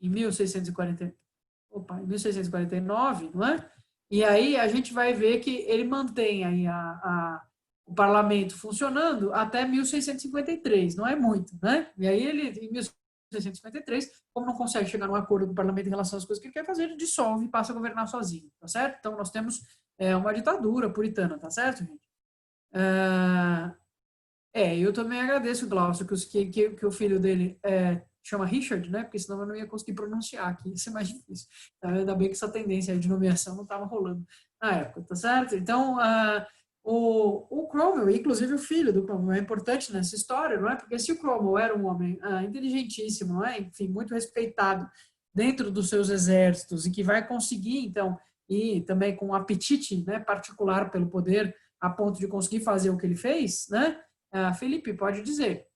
em 1649, não é? E aí a gente vai ver que ele mantém aí o parlamento funcionando até 1653, não é muito, né? E aí ele, em 1653, como não consegue chegar num acordo com o parlamento em relação às coisas que ele quer fazer, ele dissolve e passa a governar sozinho, tá certo? Então nós temos uma ditadura puritana, tá certo, gente? Eu também agradeço, Glaucio, que o filho dele chama Richard, né? Porque senão eu não ia conseguir pronunciar aqui, ia ser mais difícil. Então, ainda bem que essa tendência de nomeação não estava rolando na época, tá certo? Então, o Cromwell, inclusive o filho do Cromwell, é importante nessa história, não é? Porque se o Cromwell era um homem inteligentíssimo, não é? Enfim, muito respeitado dentro dos seus exércitos e que vai conseguir, então, e também com um apetite, né, particular pelo poder, a ponto de conseguir fazer o que ele fez, né? Felipe, pode dizer.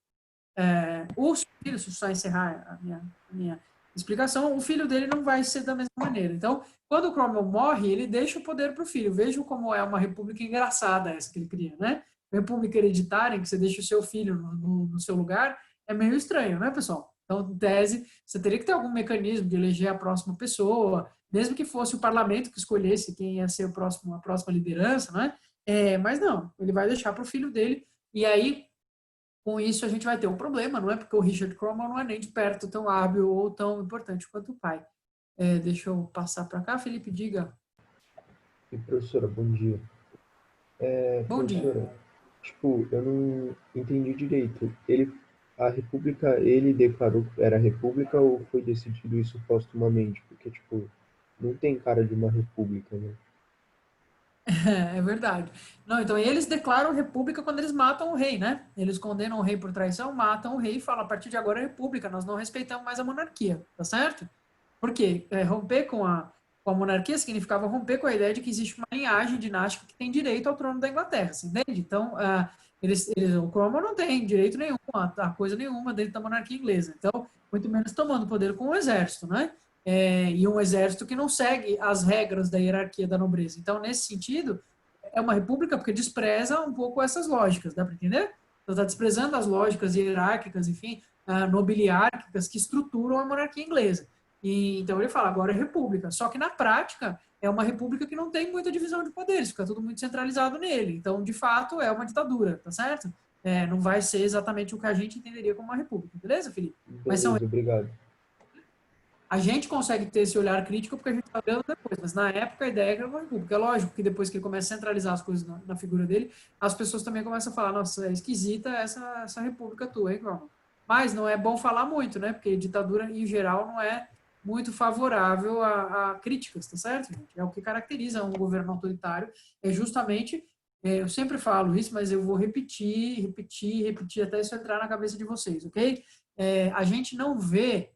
O filho, se só encerrar a minha explicação, o filho dele não vai ser da mesma maneira. Então, quando o Cromwell morre, ele deixa o poder para o filho. Vejam como é uma república engraçada essa que ele cria, né? república hereditária, em que você deixa o seu filho no seu lugar, é meio estranho, né, pessoal? Então, em tese, você teria que ter algum mecanismo de eleger a próxima pessoa, mesmo que fosse o parlamento que escolhesse quem ia ser a próxima liderança, né? Mas não, ele vai deixar para o filho dele, e aí, com isso, a gente vai ter um problema, não é? Porque o Richard Cromwell não é nem de perto tão hábil ou tão importante quanto o pai. Deixa eu passar para cá, Felipe, diga. E professora, bom dia. Bom dia. Professora, tipo, eu não entendi direito. A República, ele declarou que era República ou foi decidido isso postumamente? Porque, tipo, não tem cara de uma República, né? É verdade. Não, então eles declaram república quando eles matam o rei, né? Eles condenam o rei por traição, matam o rei e falam, a partir de agora é república, nós não respeitamos mais a monarquia, tá certo? Por quê? Romper com a monarquia significava romper com a ideia de que existe uma linhagem dinástica que tem direito ao trono da Inglaterra, você entende? Então, o Cromwell não tem direito nenhum a coisa nenhuma dentro da monarquia inglesa. Então, muito menos tomando poder com o exército, né? E um exército que não segue as regras da hierarquia da nobreza. Então, nesse sentido, é uma república porque despreza um pouco essas lógicas, dá para entender? Então, está desprezando as lógicas hierárquicas, enfim, nobiliárquicas que estruturam a monarquia inglesa. Então, ele fala, agora é república. Só que, na prática, é uma república que não tem muita divisão de poderes, fica tudo muito centralizado nele. Então, de fato, é uma ditadura, tá certo? Não vai ser exatamente o que a gente entenderia como uma república, beleza, Felipe? Beleza, obrigado. A gente consegue ter esse olhar crítico porque a gente está vendo depois, mas na época a ideia era uma república. É lógico que depois que ele começa a centralizar as coisas na figura dele, as pessoas também começam a falar, nossa, é esquisita essa república tua, hein, Cromwell? Mas não é bom falar muito, né? Porque ditadura, em geral, não é muito favorável a críticas, tá certo, gente? É o que caracteriza um governo autoritário, é justamente, eu sempre falo isso, mas eu vou repetir até isso entrar na cabeça de vocês, ok? A gente não vê,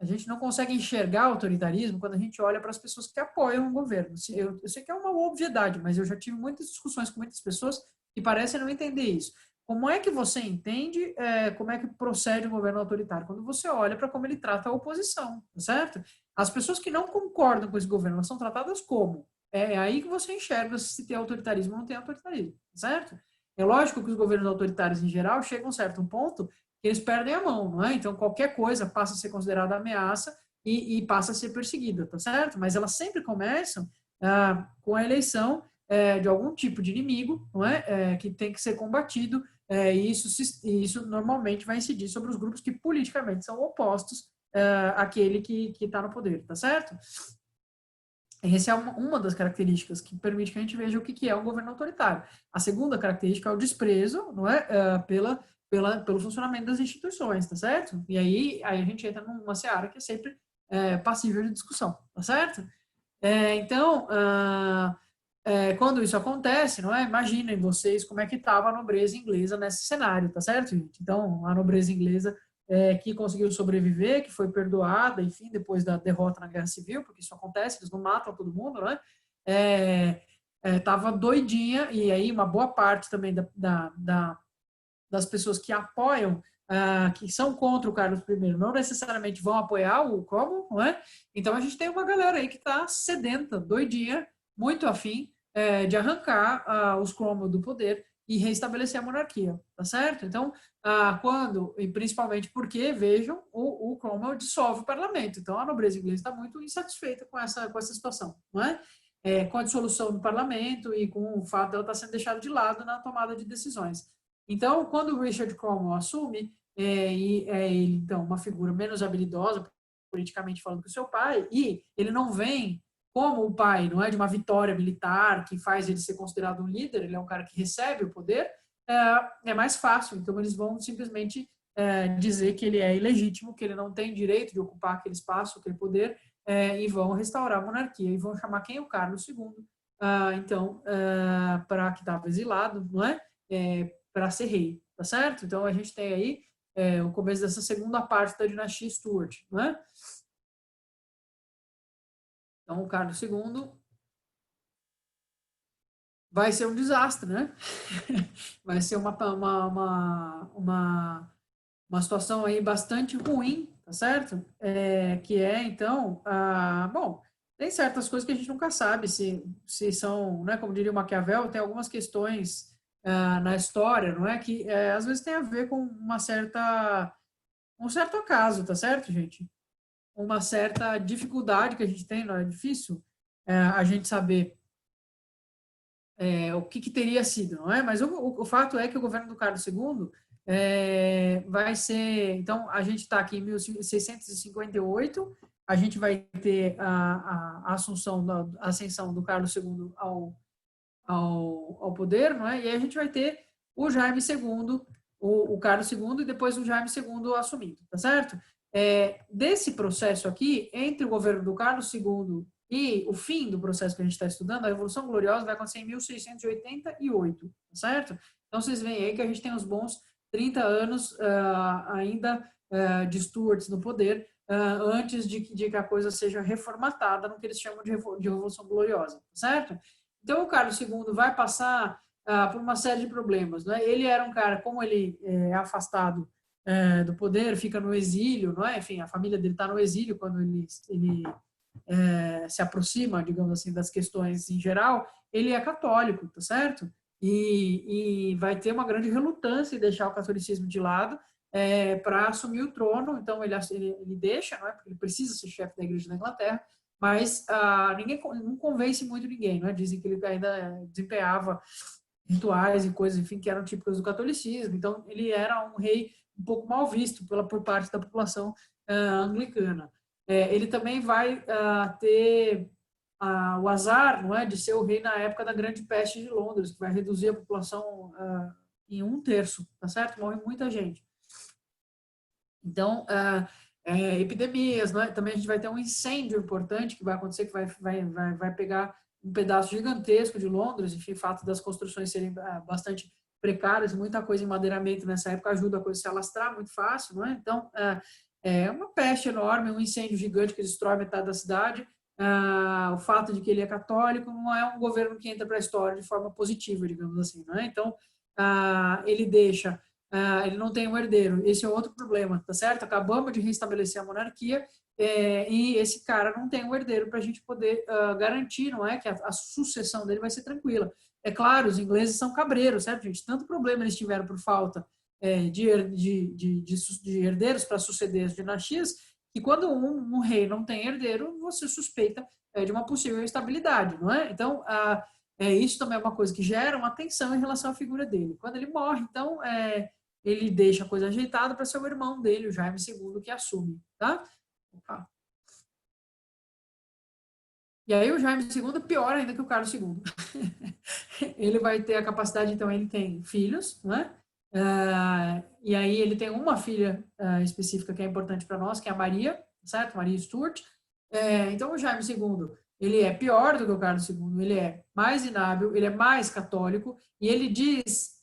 a gente não consegue enxergar autoritarismo quando a gente olha para as pessoas que apoiam o governo. Eu sei que é uma obviedade, mas eu já tive muitas discussões com muitas pessoas que parecem não entender isso. Como é que você entende como é que procede um governo autoritário? Quando você olha para como ele trata a oposição, certo? As pessoas que não concordam com esse governo, elas são tratadas como? É aí que você enxerga se tem autoritarismo ou não tem autoritarismo, certo? É lógico que os governos autoritários, em geral, chegam a um certo ponto que eles perdem a mão, não é? Então, qualquer coisa passa a ser considerada ameaça e passa a ser perseguida, tá certo? Mas elas sempre começam com a eleição de algum tipo de inimigo, não é? Que tem que ser combatido, e isso normalmente vai incidir sobre os grupos que politicamente são opostos àquele que está no poder, tá certo? Essa é uma das características que permite que a gente veja o que é um governo autoritário. A segunda característica é o desprezo, não é? Pelo funcionamento das instituições, tá certo? E aí a gente entra numa seara que é sempre passível de discussão, tá certo? Então, quando isso acontece, não é? Imaginem vocês como é que estava a nobreza inglesa nesse cenário, tá certo, gente? Então, a nobreza inglesa que conseguiu sobreviver, que foi perdoada, enfim, depois da derrota na Guerra Civil, porque isso acontece, eles não matam todo mundo, né? Estava doidinha, e aí uma boa parte também das pessoas que apoiam, que são contra o Carlos I, não necessariamente vão apoiar o Cromwell, não é? Então a gente tem uma galera aí que está sedenta, doidinha, muito afim de arrancar os Cromwell do poder e reestabelecer a monarquia, tá certo? Então, e principalmente porque, vejam, o Cromwell dissolve o parlamento, então a nobreza inglesa está muito insatisfeita com essa situação, não é? Com a dissolução do parlamento e com o fato dela estar sendo deixada de lado na tomada de decisões. Então, quando o Richard Cromwell assume, e é ele, então, uma figura menos habilidosa, politicamente falando, que o seu pai, e ele não vem como o pai, não é de uma vitória militar que faz ele ser considerado um líder, ele é um cara que recebe o poder, é mais fácil. Então, eles vão simplesmente dizer que ele é ilegítimo, que ele não tem direito de ocupar aquele espaço, aquele poder, e vão restaurar a monarquia, e vão chamar quem? O Carlos II, então, para que estava exilado, não é? Para ser rei, tá certo? Então, a gente tem aí o começo dessa segunda parte da dinastia Stuart, não é? Então, o Carlos II vai ser um desastre, né? Vai ser uma situação aí bastante ruim, tá certo? Que então, bom, tem certas coisas que a gente nunca sabe se são, né, como diria o Maquiavel, tem algumas questões na história, não é? Que às vezes tem a ver com um certo acaso, tá certo, gente? Uma certa dificuldade que a gente tem, não é difícil a gente saber o que teria sido, não é? Mas o fato é que o governo do Carlos II vai ser... Então, a gente está aqui em 1658, a gente vai ter a ascensão do Carlos II ao poder, não é? E aí a gente vai ter o Jaime II, o Carlos II, e depois o Jaime II assumindo, tá certo? Desse processo aqui, entre o governo do Carlos II e o fim do processo que a gente está estudando, a Revolução Gloriosa vai acontecer em 1688, tá certo? Então, vocês veem aí que a gente tem uns bons 30 anos ainda de Stuarts no poder, antes de que a coisa seja reformatada no que eles chamam de Revolução Gloriosa, tá certo? Então, o Carlos II vai passar por uma série de problemas, né? Ele era um cara, como ele é afastado do poder, fica no exílio, não é? Enfim, a família dele está no exílio quando ele se aproxima, digamos assim, das questões em geral. Ele é católico, tá certo? E vai ter uma grande relutância em deixar o catolicismo de lado para assumir o trono. Então, ele deixa, não é? Porque ele precisa ser chefe da Igreja da Inglaterra, mas ninguém não convence muito ninguém, não é? Dizem que ele ainda desempenhava rituais e coisas, enfim, que eram típicas do catolicismo. Então, ele era um rei um pouco mal visto por parte da população anglicana. Ele também vai ter o azar, não é, de ser o rei na época da Grande Peste de Londres, que vai reduzir a população em 1/3, tá certo? Morre muita gente. Então, epidemias, não é? Também a gente vai ter um incêndio importante que vai acontecer, que vai pegar um pedaço gigantesco de Londres, enfim, o fato das construções serem bastante precárias, muita coisa em madeiramento nessa época ajuda a coisa a se alastrar muito fácil, não é? Então, uma peste enorme, um incêndio gigante que destrói metade da cidade, o fato de que ele é católico não é um governo que entra para a história de forma positiva, digamos assim, não é? Então, ele deixa... ele não tem um herdeiro. Esse é outro problema, tá certo? Acabamos de restabelecer a monarquia e esse cara não tem um herdeiro para a gente poder garantir, não é, que a sucessão dele vai ser tranquila. É claro, os ingleses são cabreiros, certo, gente? Tanto problema eles tiveram por falta de herdeiros para suceder as dinastias, que quando um rei não tem herdeiro, você suspeita de uma possível instabilidade, não é? Então, isso também é uma coisa que gera uma tensão em relação à figura dele. Quando ele morre, então, ele deixa a coisa ajeitada para ser o irmão dele, o Jaime II, que assume, tá? E aí o Jaime II é pior ainda que o Carlos II. Ele vai ter a capacidade, então, ele tem filhos, né? E aí ele tem uma filha específica que é importante para nós, que é a Maria, certo? Maria Stuart. Então o Jaime II, ele é pior do que o Carlos II, ele é mais inábil, ele é mais católico, e ele diz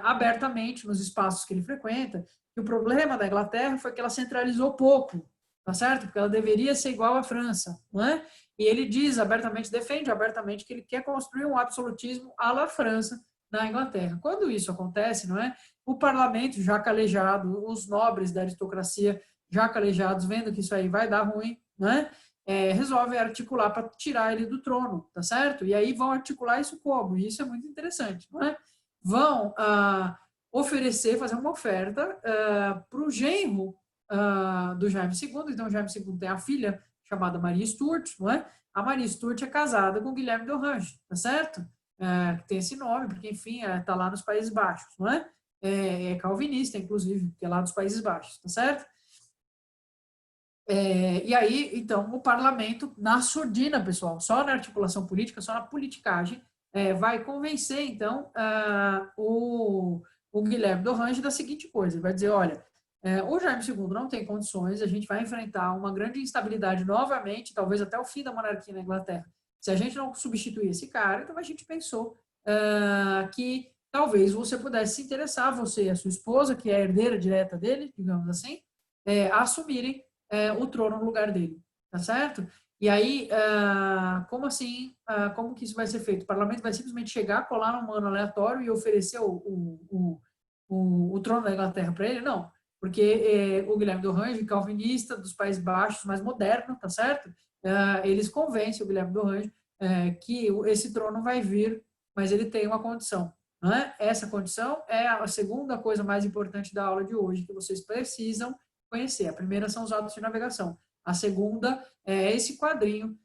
abertamente nos espaços que ele frequenta que o problema da Inglaterra foi que ela centralizou pouco, tá certo? Porque ela deveria ser igual à França, não é? E ele diz abertamente, defende abertamente que ele quer construir um absolutismo à la França na Inglaterra. Quando isso acontece, não é? O parlamento já calejado, os nobres da aristocracia já calejados, vendo que isso aí vai dar ruim, né? Resolvem articular para tirar ele do trono, tá certo? E aí vão articular isso como? E isso é muito interessante, não é? Vão oferecer, fazer uma oferta para o genro do Jaime II. Então, o Jaime II tem a filha chamada Maria Stuart, não é? A Maria Stuart é casada com Guilherme de Orange, tá certo? Que tem esse nome, porque, enfim, está lá nos Países Baixos, não é? É calvinista, inclusive, que é lá dos Países Baixos, tá certo? E aí, então, o parlamento, na surdina, pessoal, só na articulação política, só na politicagem, vai convencer, então, o Guilherme de Orange da seguinte coisa, ele vai dizer, olha, o Jaime II não tem condições, a gente vai enfrentar uma grande instabilidade novamente, talvez até o fim da monarquia na Inglaterra. Se a gente não substituir esse cara, então a gente pensou que talvez você pudesse se interessar, você e a sua esposa, que é a herdeira direta dele, digamos assim, a assumirem o trono no lugar dele, tá certo? E aí, como assim, como que isso vai ser feito? O parlamento vai simplesmente chegar, colar num mano aleatório e oferecer o trono da Inglaterra para ele? Não, porque o Guilherme de Orange, calvinista dos Países Baixos, mais moderno, tá certo? Eles convencem o Guilherme de Orange que esse trono vai vir, mas ele tem uma condição, não é? Essa condição é a segunda coisa mais importante da aula de hoje, que vocês precisam conhecer. A primeira são os autos de navegação. A segunda é esse quadrinho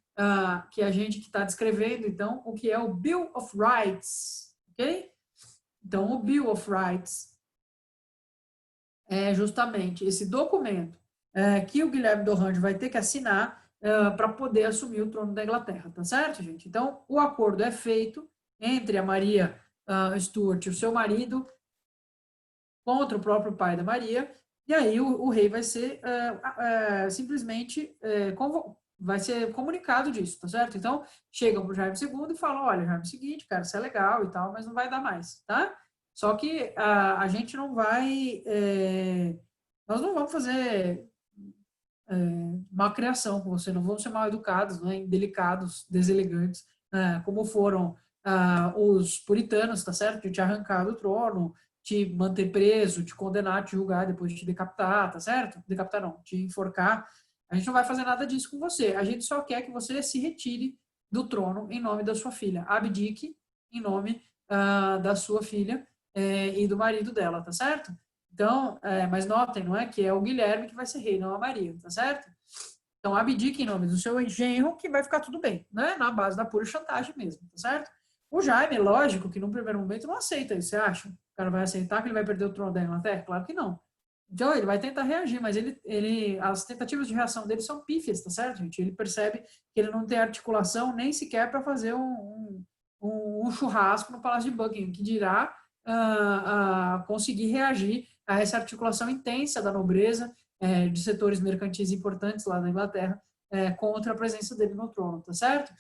que a gente está descrevendo, então, o que é o Bill of Rights, ok? Então, o Bill of Rights é justamente esse documento que o Guilherme d'Orange vai ter que assinar para poder assumir o trono da Inglaterra, tá certo, gente? Então, o acordo é feito entre a Maria Stuart e o seu marido contra o próprio pai da Maria, e aí o rei vai ser simplesmente vai ser comunicado disso, tá certo? Então, chegam para o Jaime II e falam, olha, Jaime, é o seguinte, cara, isso é legal e tal, mas não vai dar mais, tá? Só que a gente não vai... nós não vamos fazer má criação com você, não vamos ser mal educados, né, indelicados, deselegantes, como foram os puritanos, tá certo? De te arrancar do trono, te manter preso, te condenar, te julgar, depois te decapitar, tá certo? Decapitar não, te enforcar. A gente não vai fazer nada disso com você. A gente só quer que você se retire do trono em nome da sua filha. Abdique em nome da sua filha e do marido dela, tá certo? Então, mas notem, não é que é o Guilherme que vai ser rei, não a Maria, tá certo? Então, abdique em nome do seu genro que vai ficar tudo bem, né? Na base da pura chantagem mesmo, tá certo? O Jaime, lógico que num primeiro momento não aceita isso, você acha? O cara vai aceitar que ele vai perder o trono da Inglaterra? Claro que não. Então, ele vai tentar reagir, mas as tentativas de reação dele são pífias, tá certo, gente? Ele percebe que ele não tem articulação nem sequer para fazer um churrasco no Palácio de Buckingham, que dirá conseguir reagir a essa articulação intensa da nobreza, de setores mercantis importantes lá na Inglaterra, contra a presença dele no trono, tá certo?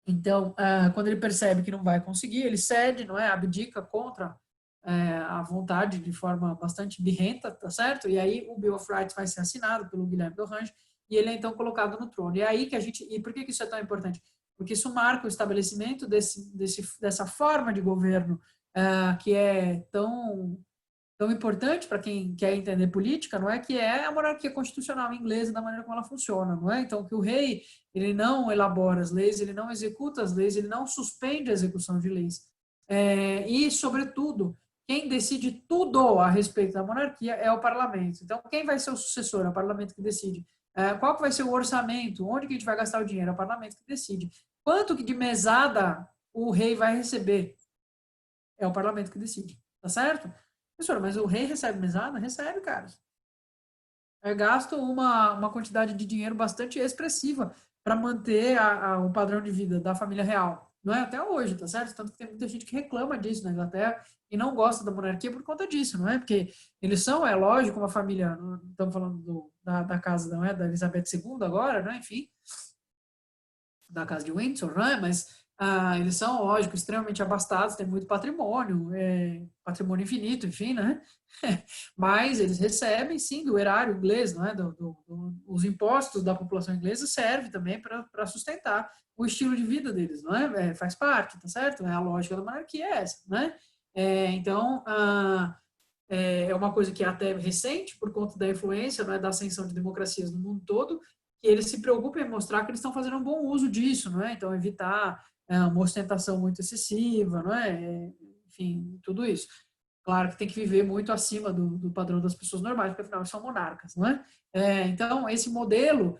Então, quando ele percebe que não vai conseguir, ele cede, não é? Abdica contra a vontade de forma bastante birrenta, tá certo? E aí o Bill of Rights vai ser assinado pelo Guilherme d'Orange e ele é então colocado no trono. E é aí que a gente... E por que isso é tão importante? Porque isso marca o estabelecimento dessa forma de governo que é tão importante para quem quer entender política, não é, que é a monarquia constitucional inglesa, da maneira como ela funciona, não é? Então, que o rei, ele não elabora as leis, ele não executa as leis, ele não suspende a execução de leis. E, sobretudo, quem decide tudo a respeito da monarquia é o parlamento. Então, quem vai ser o sucessor? É o parlamento que decide. Qual que vai ser o orçamento? Onde que a gente vai gastar o dinheiro? É o parlamento que decide. Quanto que de mesada o rei vai receber? É o parlamento que decide, tá certo? Professor, mas o rei recebe mesada? Recebe, cara. É gasto uma quantidade de dinheiro bastante expressiva para manter o padrão de vida da família real. Não é até hoje, tá certo? Tanto que tem muita gente que reclama disso na Inglaterra e não gosta da monarquia por conta disso, não é? Porque eles são, é lógico, uma família, não estamos falando da casa, não é? Da Elizabeth II agora, né? Enfim, da casa de Windsor, né? Mas eles são, lógico, extremamente abastados, têm muito patrimônio, patrimônio infinito, enfim, né? Mas eles recebem, sim, do erário inglês, não é? Os impostos da população inglesa servem também para sustentar o estilo de vida deles, não é? Faz parte, tá certo? A lógica da monarquia é essa, né? Então, é uma coisa que é até recente, por conta da influência, não é, da ascensão de democracias no mundo todo, que eles se preocupam em mostrar que eles estão fazendo um bom uso disso, não é? Então, evitar uma ostentação muito excessiva, não é? Enfim, tudo isso. Claro que tem que viver muito acima do padrão das pessoas normais, porque afinal são monarcas, não é? Então, esse modelo,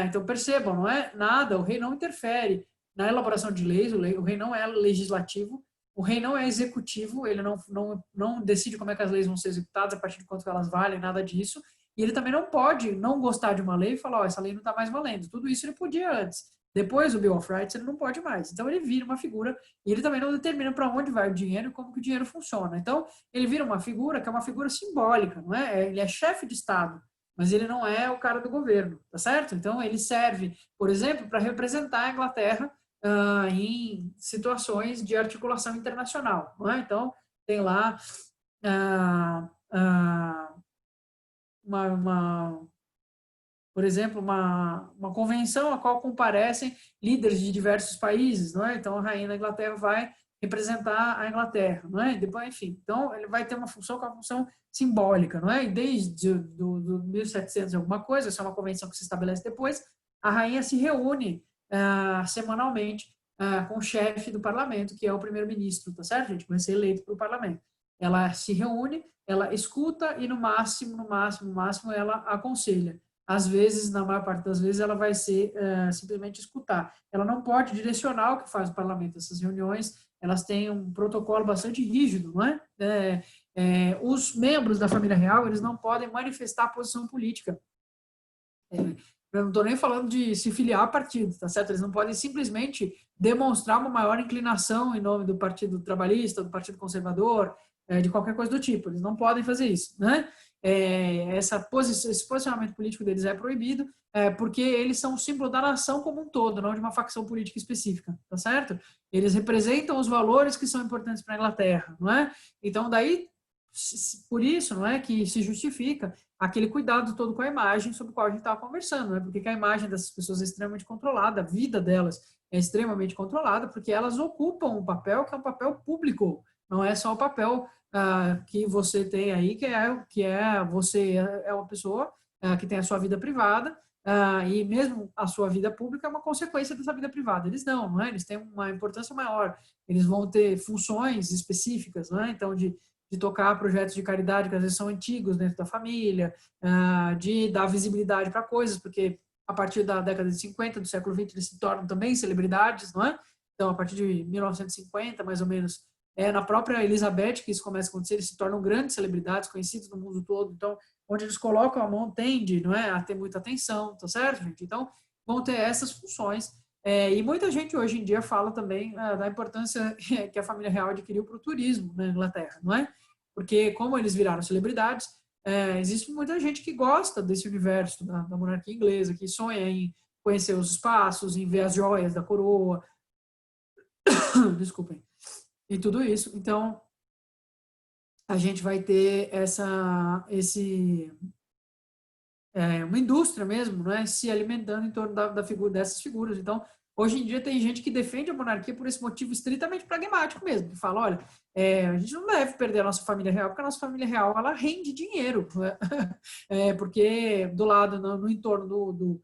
então percebam, não é nada, o rei não interfere na elaboração de leis, o rei não é legislativo, o rei não é executivo, ele não decide como é que as leis vão ser executadas, a partir de quanto elas valem, nada disso, e ele também não pode não gostar de uma lei e falar, essa lei não está mais valendo. Tudo isso ele podia antes. Depois do Bill of Rights, ele não pode mais. Então, ele vira uma figura e ele também não determina para onde vai o dinheiro e como que o dinheiro funciona. Então, ele vira uma figura que é uma figura simbólica, não é? Ele é chefe de Estado, mas ele não é o cara do governo, tá certo? Então, ele serve, por exemplo, para representar a Inglaterra em situações de articulação internacional, não é? Então, tem lá por exemplo, uma convenção a qual comparecem líderes de diversos países, não é? Então, a rainha da Inglaterra vai representar a Inglaterra, não é? Depois, enfim, então ele vai ter uma função que é uma função simbólica, não é? E desde do 1700 alguma coisa, essa é uma convenção que se estabelece depois, a rainha se reúne semanalmente com o chefe do parlamento, que é o primeiro-ministro, tá certo, gente? Vai ser eleito pelo parlamento. Ela se reúne, ela escuta e no máximo, ela aconselha. Às vezes, na maior parte das vezes, ela vai ser simplesmente escutar. Ela não pode direcionar o que faz o parlamento. Essas reuniões, elas têm um protocolo bastante rígido, não é? Os membros da família real, eles não podem manifestar posição política. Eu não estou nem falando de se filiar a partido, tá certo? Eles não podem simplesmente demonstrar uma maior inclinação em nome do Partido Trabalhista, do Partido Conservador, de qualquer coisa do tipo. Eles não podem fazer isso, né? Esse posicionamento político deles é proibido, porque eles são um símbolo da nação como um todo, não de uma facção política específica, tá certo? Eles representam os valores que são importantes para a Inglaterra, não é? Então, daí, por isso, não é que se justifica aquele cuidado todo com a imagem sobre o qual a gente estava conversando, né? Porque a imagem dessas pessoas é extremamente controlada, a vida delas é extremamente controlada, porque elas ocupam um papel que é um papel público, não é só o papel que você tem aí, você é uma pessoa que tem a sua vida privada, e mesmo a sua vida pública é uma consequência dessa vida privada. Eles não é? Eles têm uma importância maior, eles vão ter funções específicas, não é? Então, de tocar projetos de caridade que às vezes são antigos dentro da família, de dar visibilidade para coisas, porque a partir da década de 50, do século XX, eles se tornam também celebridades, não é? Então, a partir de 1950, mais ou menos, na própria Elizabeth que isso começa a acontecer, eles se tornam grandes celebridades, conhecidos no mundo todo. Então, onde eles colocam a mão tende, não é, a ter muita atenção, tá certo, gente? Então, vão ter essas funções. E muita gente hoje em dia fala também da importância que a família real adquiriu para o turismo na Inglaterra, não é? Porque como eles viraram celebridades, existe muita gente que gosta desse universo da monarquia inglesa, que sonha em conhecer os espaços, em ver as joias da coroa, desculpem, e tudo isso. Então, a gente vai ter uma indústria mesmo, não é, se alimentando em torno da figura dessas figuras. Então, hoje em dia tem gente que defende a monarquia por esse motivo estritamente pragmático mesmo, que fala, olha, a gente não deve perder a nossa família real, porque a nossa família real, ela rende dinheiro, porque do lado, no entorno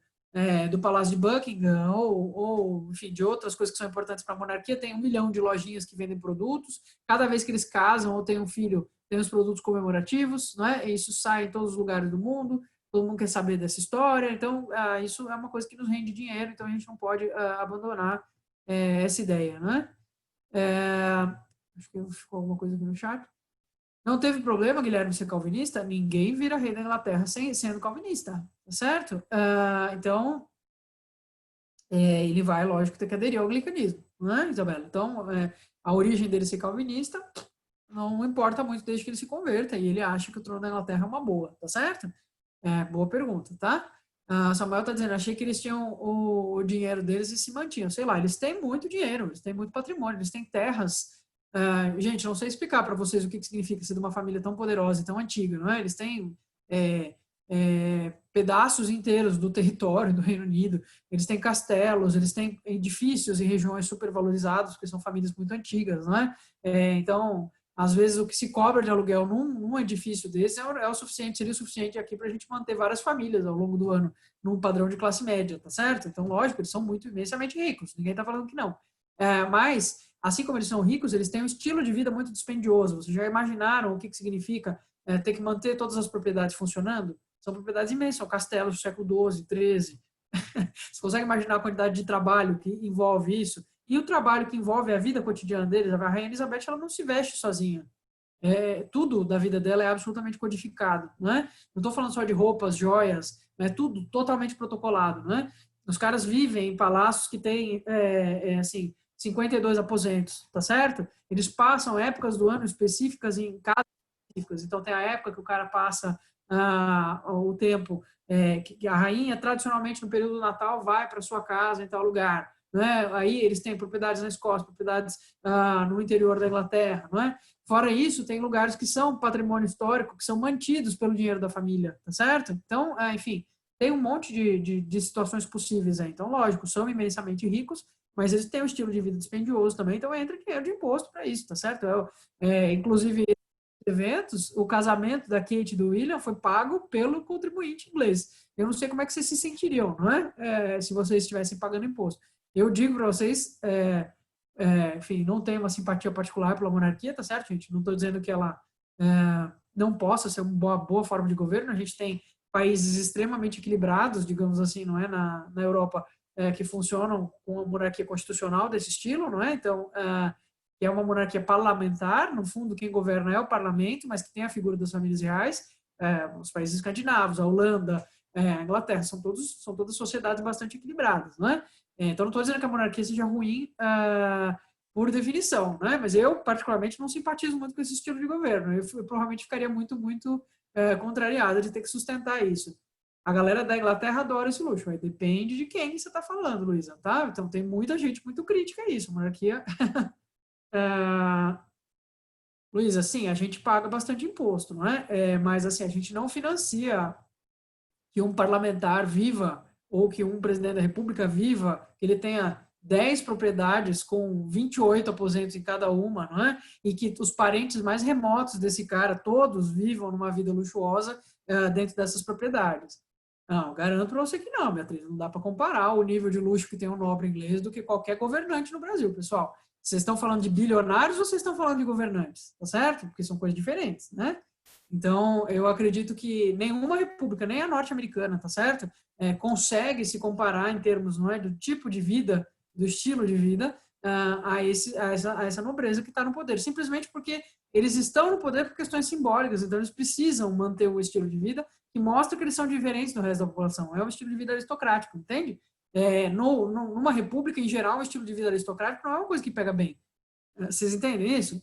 do Palácio de Buckingham ou, enfim, de outras coisas que são importantes para a monarquia, tem 1 milhão de lojinhas que vendem produtos, cada vez que eles casam ou têm um filho, tem os produtos comemorativos, não é? E isso sai em todos os lugares do mundo, todo mundo quer saber dessa história, então isso é uma coisa que nos rende dinheiro, então a gente não pode abandonar essa ideia, né? Acho que ficou alguma coisa aqui no chat. Não teve problema, Guilherme, ser calvinista? Ninguém vira rei da Inglaterra sendo calvinista, tá certo? Então, ele vai, lógico, ter que aderir ao anglicanismo, né, Isabela? Então, a origem dele ser calvinista não importa muito desde que ele se converta, e ele acha que o trono da Inglaterra é uma boa, tá certo? Boa pergunta, tá? Samuel está dizendo, achei que eles tinham o dinheiro deles e se mantinham. Sei lá, eles têm muito dinheiro, eles têm muito patrimônio, eles têm terras. Gente, não sei explicar para vocês o que significa ser de uma família tão poderosa e tão antiga, não é? Eles têm pedaços inteiros do território do Reino Unido, eles têm castelos, eles têm edifícios em regiões supervalorizadas, porque são famílias muito antigas, não é? Então, às vezes o que se cobra de aluguel num edifício desse é o suficiente, seria o suficiente aqui para a gente manter várias famílias ao longo do ano, num padrão de classe média, tá certo? Então, lógico, eles são muito imensamente ricos, ninguém está falando que não. Mas, assim como eles são ricos, eles têm um estilo de vida muito dispendioso. Vocês já imaginaram o que significa ter que manter todas as propriedades funcionando? São propriedades imensas, são castelos do século XII, XIII. Você consegue imaginar a quantidade de trabalho que envolve isso? E o trabalho que envolve a vida cotidiana deles, a Rainha Elizabeth, ela não se veste sozinha. Tudo da vida dela é absolutamente codificado, não é? Não estou falando só de roupas, joias, é tudo totalmente protocolado, não é? Os caras vivem em palácios que têm, assim, 52 aposentos, tá certo? Eles passam épocas do ano específicas em casas específicas. Então, tem a época que o cara passa o tempo que a rainha, tradicionalmente, no período do Natal, vai para sua casa em tal lugar. Né? Aí eles têm propriedades na Escócia, propriedades no interior da Inglaterra, não é? Fora isso, tem lugares que são patrimônio histórico, que são mantidos pelo dinheiro da família, tá certo? Então, enfim, tem um monte de situações possíveis aí. Então, lógico, são imensamente ricos, mas eles têm um estilo de vida dispendioso também, então entra dinheiro de imposto para isso, tá certo? Inclusive, eventos, o casamento da Kate e do William foi pago pelo contribuinte inglês. Eu não sei como é que vocês se sentiriam, não é? Se vocês estivessem pagando imposto. Eu digo para vocês, enfim, não tenho uma simpatia particular pela monarquia, tá certo, gente? Não estou dizendo que ela não possa ser uma boa forma de governo. A gente tem países extremamente equilibrados, digamos assim, não é, na Europa, que funcionam com a monarquia constitucional desse estilo, não é? Então, que é uma monarquia parlamentar, no fundo quem governa é o parlamento, mas que tem a figura das famílias reais, os países escandinavos, a Holanda, a Inglaterra, são todas sociedades bastante equilibradas, não é? Então, não estou dizendo que a monarquia seja ruim por definição, né? Mas eu, particularmente, não simpatizo muito com esse estilo de governo. Eu provavelmente ficaria muito contrariada de ter que sustentar isso. A galera da Inglaterra adora esse luxo, mas depende de quem você está falando, Luísa, tá? Então, tem muita gente muito crítica a isso. A monarquia... Luísa, sim, a gente paga bastante imposto, não é? Mas, assim, a gente não financia que um parlamentar viva ou que um presidente da república viva, que ele tenha 10 propriedades com 28 aposentos em cada uma, não é? E que os parentes mais remotos desse cara, todos vivam numa vida luxuosa dentro dessas propriedades. Não, garanto para você que não, Beatriz. Não dá para comparar o nível de luxo que tem um nobre inglês do que qualquer governante no Brasil, pessoal. Vocês estão falando de bilionários ou vocês estão falando de governantes? Tá certo? Porque são coisas diferentes, né? Então, eu acredito que nenhuma república, nem a norte-americana, tá certo? Consegue se comparar em termos, não é, do tipo de vida, do estilo de vida, a essa nobreza que está no poder. Simplesmente porque eles estão no poder por questões simbólicas, então eles precisam manter um estilo de vida que mostra que eles são diferentes do resto da população. É um estilo de vida aristocrático, entende? Numa república, em geral, o estilo de vida aristocrático não é uma coisa que pega bem. Vocês entendem isso?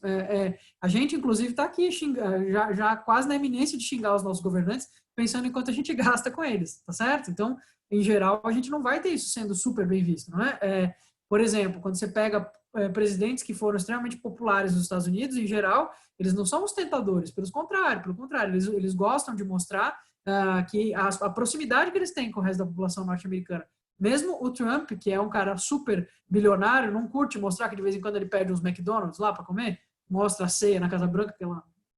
A gente, inclusive, está aqui já quase na iminência de xingar os nossos governantes, pensando em quanto a gente gasta com eles, tá certo? Então, em geral, a gente não vai ter isso sendo super bem visto, não é? Por exemplo, quando você pega presidentes que foram extremamente populares nos Estados Unidos, em geral, eles não são ostentadores, pelo contrário, eles gostam de mostrar que a proximidade que eles têm com o resto da população norte-americana. Mesmo o Trump, que é um cara super bilionário, não curte mostrar que de vez em quando ele pede uns McDonald's lá para comer, mostra a ceia na Casa Branca,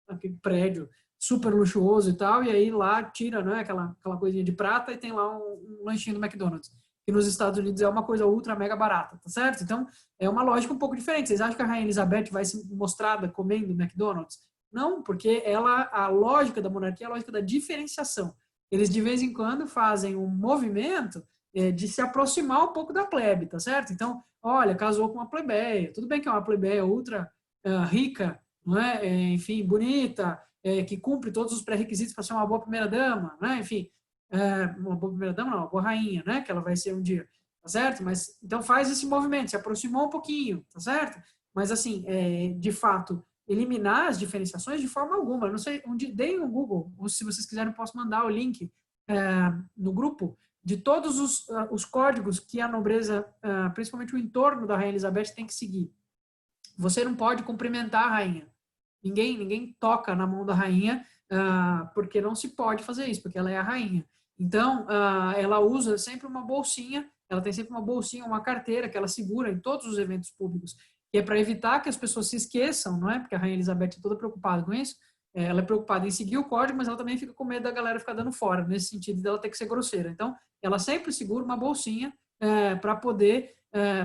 aquele prédio super luxuoso e tal, e aí lá tira, né, aquela coisinha de prata e tem lá um lanchinho do McDonald's, que nos Estados Unidos é uma coisa ultra mega barata, tá certo? Então, é uma lógica um pouco diferente. Vocês acham que a Rainha Elizabeth vai ser mostrada comendo McDonald's? Não, porque a lógica da monarquia é a lógica da diferenciação. Eles, de vez em quando, fazem um movimento de se aproximar um pouco da plebe, tá certo? Então, olha, casou com uma plebeia. Tudo bem que é uma plebeia ultra rica, não é? Enfim, bonita, que cumpre todos os pré-requisitos para ser uma boa primeira-dama, né? Enfim, uma boa primeira-dama não, uma boa rainha, né? Que ela vai ser um dia, tá certo? Mas, então faz esse movimento, se aproximou um pouquinho, tá certo? Mas, assim, de fato, eliminar as diferenciações de forma alguma. Eu não sei, deem um Google, ou se vocês quiserem, eu posso mandar o link no grupo, de todos os códigos que a nobreza, principalmente o entorno da Rainha Elizabeth, tem que seguir. Você não pode cumprimentar a rainha. Ninguém toca na mão da rainha, porque não se pode fazer isso, porque ela é a rainha. Então, ela usa sempre uma bolsinha, ela tem sempre uma bolsinha, uma carteira que ela segura em todos os eventos públicos, que é para evitar que as pessoas se esqueçam, não é? Porque a Rainha Elizabeth é toda preocupada com isso. Ela é preocupada em seguir o código, mas ela também fica com medo da galera ficar dando fora, nesse sentido dela ter que ser grosseira. Então, ela sempre segura uma bolsinha para poder,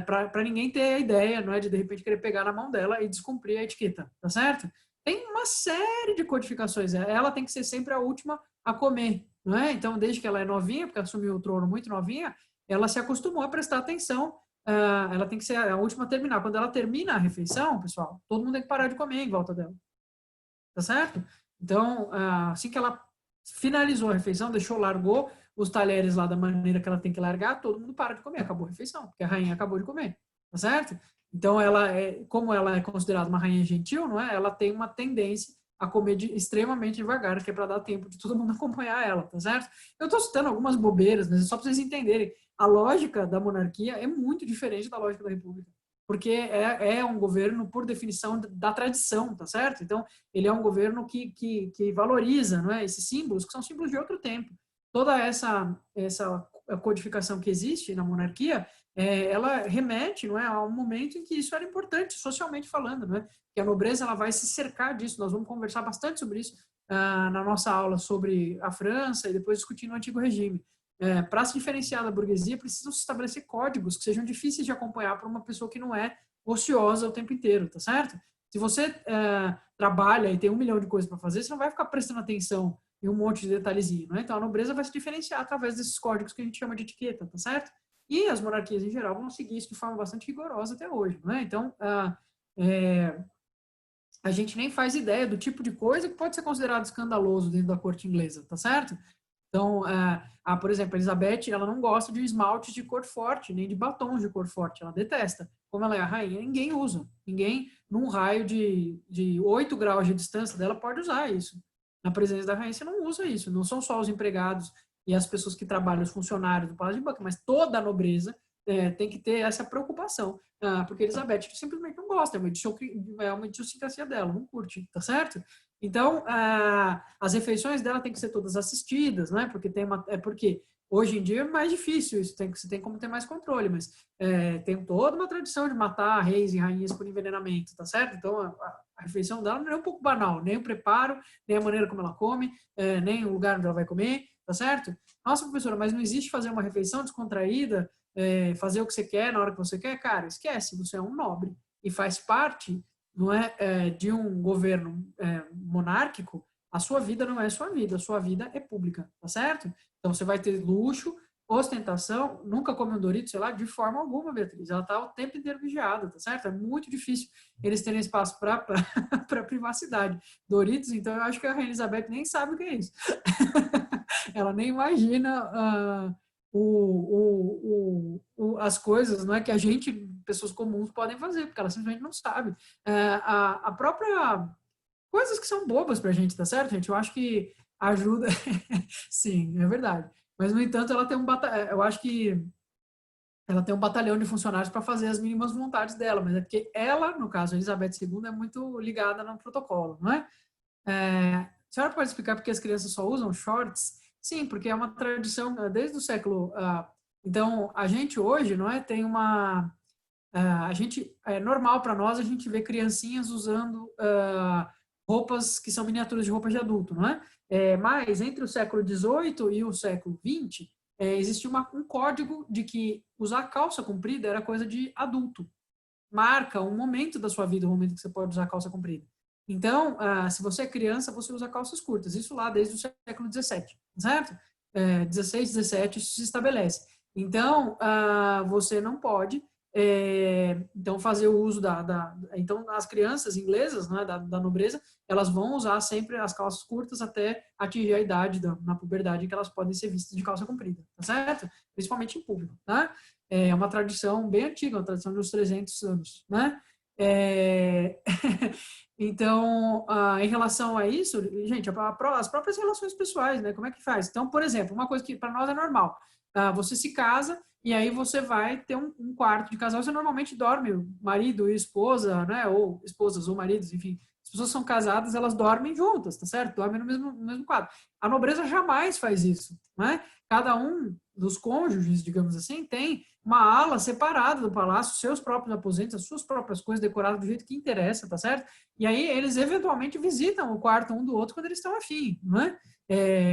para ninguém ter a ideia, não é, de repente querer pegar na mão dela e descumprir a etiqueta, tá certo? Tem uma série de codificações. Ela tem que ser sempre a última a comer, não é? Então, desde que ela é novinha, porque assumiu o trono muito novinha, ela se acostumou a prestar atenção. Ela tem que ser a última a terminar. Quando ela termina a refeição, pessoal, todo mundo tem que parar de comer em volta dela. Tá certo? Então, assim que ela finalizou a refeição, largou os talheres lá da maneira que ela tem que largar, todo mundo para de comer, acabou a refeição, porque a rainha acabou de comer, tá certo? Então, como ela é considerada uma rainha gentil, não é? Ela tem uma tendência a comer extremamente devagar, que é para dar tempo de todo mundo acompanhar ela, tá certo? Eu estou citando algumas bobeiras, mas só para vocês entenderem, a lógica da monarquia é muito diferente da lógica da república, porque é um governo, por definição, da tradição, tá certo? Então, ele é um governo que valoriza, não é, esses símbolos, que são símbolos de outro tempo. Toda essa codificação que existe na monarquia, ela remete, não é, a um momento em que isso era importante, socialmente falando, não é? Que a nobreza ela vai se cercar disso. Nós vamos conversar bastante sobre isso na nossa aula sobre a França e depois discutindo o Antigo Regime. para se diferenciar da burguesia, precisam se estabelecer códigos que sejam difíceis de acompanhar para uma pessoa que não é ociosa o tempo inteiro, tá certo? Se você trabalha e tem 1 milhão de coisas para fazer, você não vai ficar prestando atenção em um monte de detalhezinho, né? Então, a nobreza vai se diferenciar através desses códigos que a gente chama de etiqueta, tá certo? E as monarquias, em geral, vão seguir isso de forma bastante rigorosa até hoje, né? Então, a gente nem faz ideia do tipo de coisa que pode ser considerado escandaloso dentro da corte inglesa, tá certo? Então, por exemplo, a Elizabeth, ela não gosta de esmaltes de cor forte, nem de batons de cor forte, ela detesta. Como ela é a rainha, ninguém usa. Ninguém, num raio de 8 graus de distância dela, pode usar isso. Na presença da rainha, você não usa isso. Não são só os empregados e as pessoas que trabalham, os funcionários do Palácio de Buckingham, mas toda a nobreza tem que ter essa preocupação. Porque a Elizabeth simplesmente não gosta, é uma idiosincrasia dela, não curte, tá certo? Então, as refeições dela têm que ser todas assistidas, né? Porque hoje em dia é mais difícil isso, você tem como ter mais controle, mas tem toda uma tradição de matar reis e rainhas por envenenamento, tá certo? Então, a refeição dela não é um pouco banal, nem o preparo, nem a maneira como ela come, nem o lugar onde ela vai comer, tá certo? Nossa, professora, mas não existe fazer uma refeição descontraída, fazer o que você quer na hora que você quer? Cara, esquece, você é um nobre e faz parte, não é, de um governo monárquico. A sua vida não é sua vida, a sua vida é pública, tá certo? Então você vai ter luxo, ostentação, nunca come um Doritos, sei lá, de forma alguma, Beatriz. Ela tá o tempo inteiro vigiada, tá certo? É muito difícil eles terem espaço para privacidade. Doritos, então eu acho que a Rainha Elizabeth nem sabe o que é isso. Ela nem imagina as coisas, não é, que a gente, pessoas comuns, podem fazer, porque ela simplesmente não sabe. A própria... Coisas que são bobas pra gente, tá certo, gente? Eu acho que ajuda... Sim, é verdade. Mas, no entanto, ela tem eu acho que ela tem um batalhão de funcionários para fazer as mínimas vontades dela, mas é porque ela, no caso, a Elizabeth II, é muito ligada no protocolo, não é? A senhora pode explicar por que as crianças só usam shorts? Sim, porque é uma tradição desde o século... então, a gente hoje, não é, tem uma... a gente, é normal para nós a gente ver criancinhas usando roupas que são miniaturas de roupas de adulto, não é? Mas entre o século XVIII e o século XX, existia um código de que usar calça comprida era coisa de adulto. Marca um momento da sua vida, o momento que você pode usar calça comprida. Então, se você é criança, você usa calças curtas. Isso lá desde o século XVII, certo? 16, 17, isso se estabelece. Então, você não pode então fazer o uso então as crianças inglesas, né, da nobreza, elas vão usar sempre as calças curtas até atingir a idade na puberdade em que elas podem ser vistas de calça comprida, tá certo? Principalmente em público, tá? É uma tradição bem antiga, uma tradição de uns 300 anos, né? Então, em relação a isso, gente, as próprias relações pessoais, né? Como é que faz? Então, por exemplo, uma coisa que para nós é normal, você se casa e aí você vai ter um quarto de casal, você normalmente dorme, marido e esposa, né? Ou esposas ou maridos, enfim. As pessoas são casadas, elas dormem juntas, tá certo? Dormem no mesmo quarto. A nobreza jamais faz isso, né? Cada um dos cônjuges, digamos assim, tem uma ala separada do palácio, seus próprios aposentos, as suas próprias coisas decoradas do jeito que interessa, tá certo? E aí eles eventualmente visitam o quarto um do outro quando eles estão afim, né?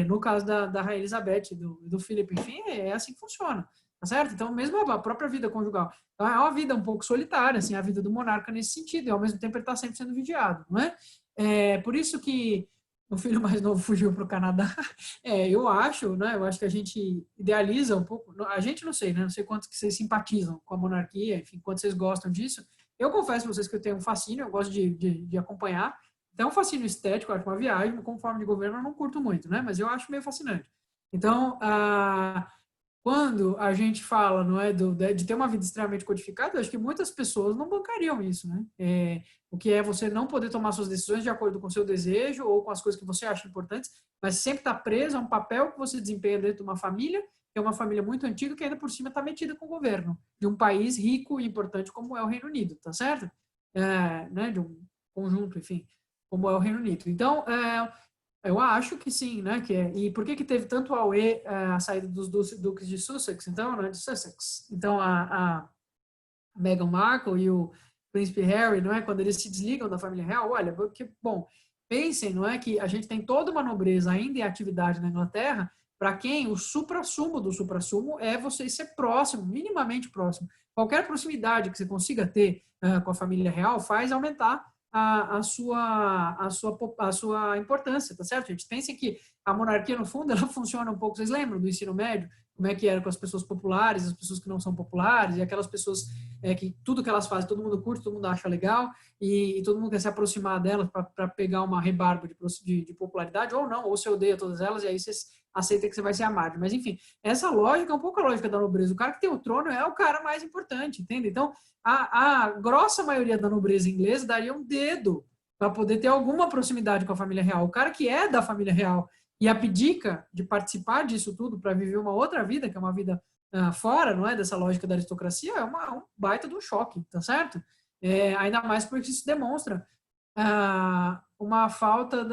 No caso da Rainha Elizabeth e do Philip, enfim, é assim que funciona, tá certo? Então, mesmo a própria vida conjugal. Então, é uma vida um pouco solitária, assim, a vida do monarca nesse sentido, e ao mesmo tempo ele está sempre sendo vigiado, não é? Por isso que o filho mais novo fugiu para o Canadá. Eu acho, né? Eu acho que a gente idealiza um pouco. A gente não sei, né? Não sei quantos que vocês simpatizam com a monarquia, enfim, quantos vocês gostam disso. Eu confesso para vocês que eu tenho um fascínio, eu gosto de acompanhar. Então, um fascínio estético, eu acho uma viagem, com forma de governo eu não curto muito, né? Mas eu acho meio fascinante. Então, quando a gente fala, não é, de ter uma vida extremamente codificada, eu acho que muitas pessoas não bancariam isso, né? O que é você não poder tomar suas decisões de acordo com o seu desejo ou com as coisas que você acha importantes, mas sempre estar preso a um papel que você desempenha dentro de uma família, que é uma família muito antiga, que ainda por cima está metida com o governo de um país rico e importante como é o Reino Unido, tá certo? Né, de um conjunto, enfim, como é o Reino Unido. Então, eu acho que sim, né? E por que teve tanto auê a saída dos duques de Sussex, então, né? De Sussex. Então, a Meghan Markle e o príncipe Harry, não é? Quando eles se desligam da família real, olha, porque, bom, pensem, não é? Que a gente tem toda uma nobreza ainda em atividade na Inglaterra para quem o suprassumo do suprassumo é você ser próximo, minimamente próximo. Qualquer proximidade que você consiga ter com a família real faz aumentar a sua importância, tá certo, gente? Pensem que a monarquia, no fundo, ela funciona um pouco, vocês lembram do ensino médio? Como é que era com as pessoas populares, as pessoas que não são populares, e aquelas pessoas que tudo que elas fazem, todo mundo curte, todo mundo acha legal, e todo mundo quer se aproximar delas para pegar uma rebarba de popularidade, ou não, ou você odeia todas elas, e aí você aceita que você vai ser amado. Mas, enfim, essa lógica é um pouco a lógica da nobreza. O cara que tem o trono é o cara mais importante, entende? Então, a grossa maioria da nobreza inglesa daria um dedo para poder ter alguma proximidade com a família real. O cara que é da família real e abdica de participar disso tudo para viver uma outra vida, que é uma vida fora, não é, dessa lógica da aristocracia, é um baita de um choque, tá certo? Ainda mais porque isso demonstra uma falta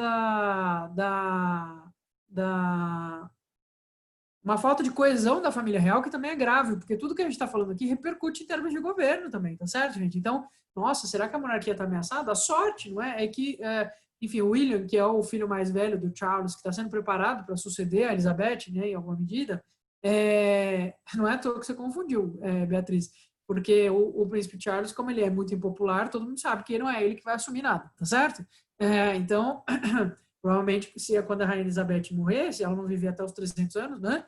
uma falta de coesão da família real, que também é grave, porque tudo que a gente está falando aqui repercute em termos de governo também, tá certo, gente? Então, nossa, será que a monarquia está ameaçada? A sorte, não é? É que, enfim, o William, que é o filho mais velho do Charles, que está sendo preparado para suceder a Elizabeth, né, em alguma medida, não é à toa que você confundiu, Beatriz, porque o príncipe Charles, como ele é muito impopular, todo mundo sabe que não é ele que vai assumir nada, tá certo? Então, provavelmente, quando a rainha Elizabeth morrer, se ela não viver até os 300 anos, né,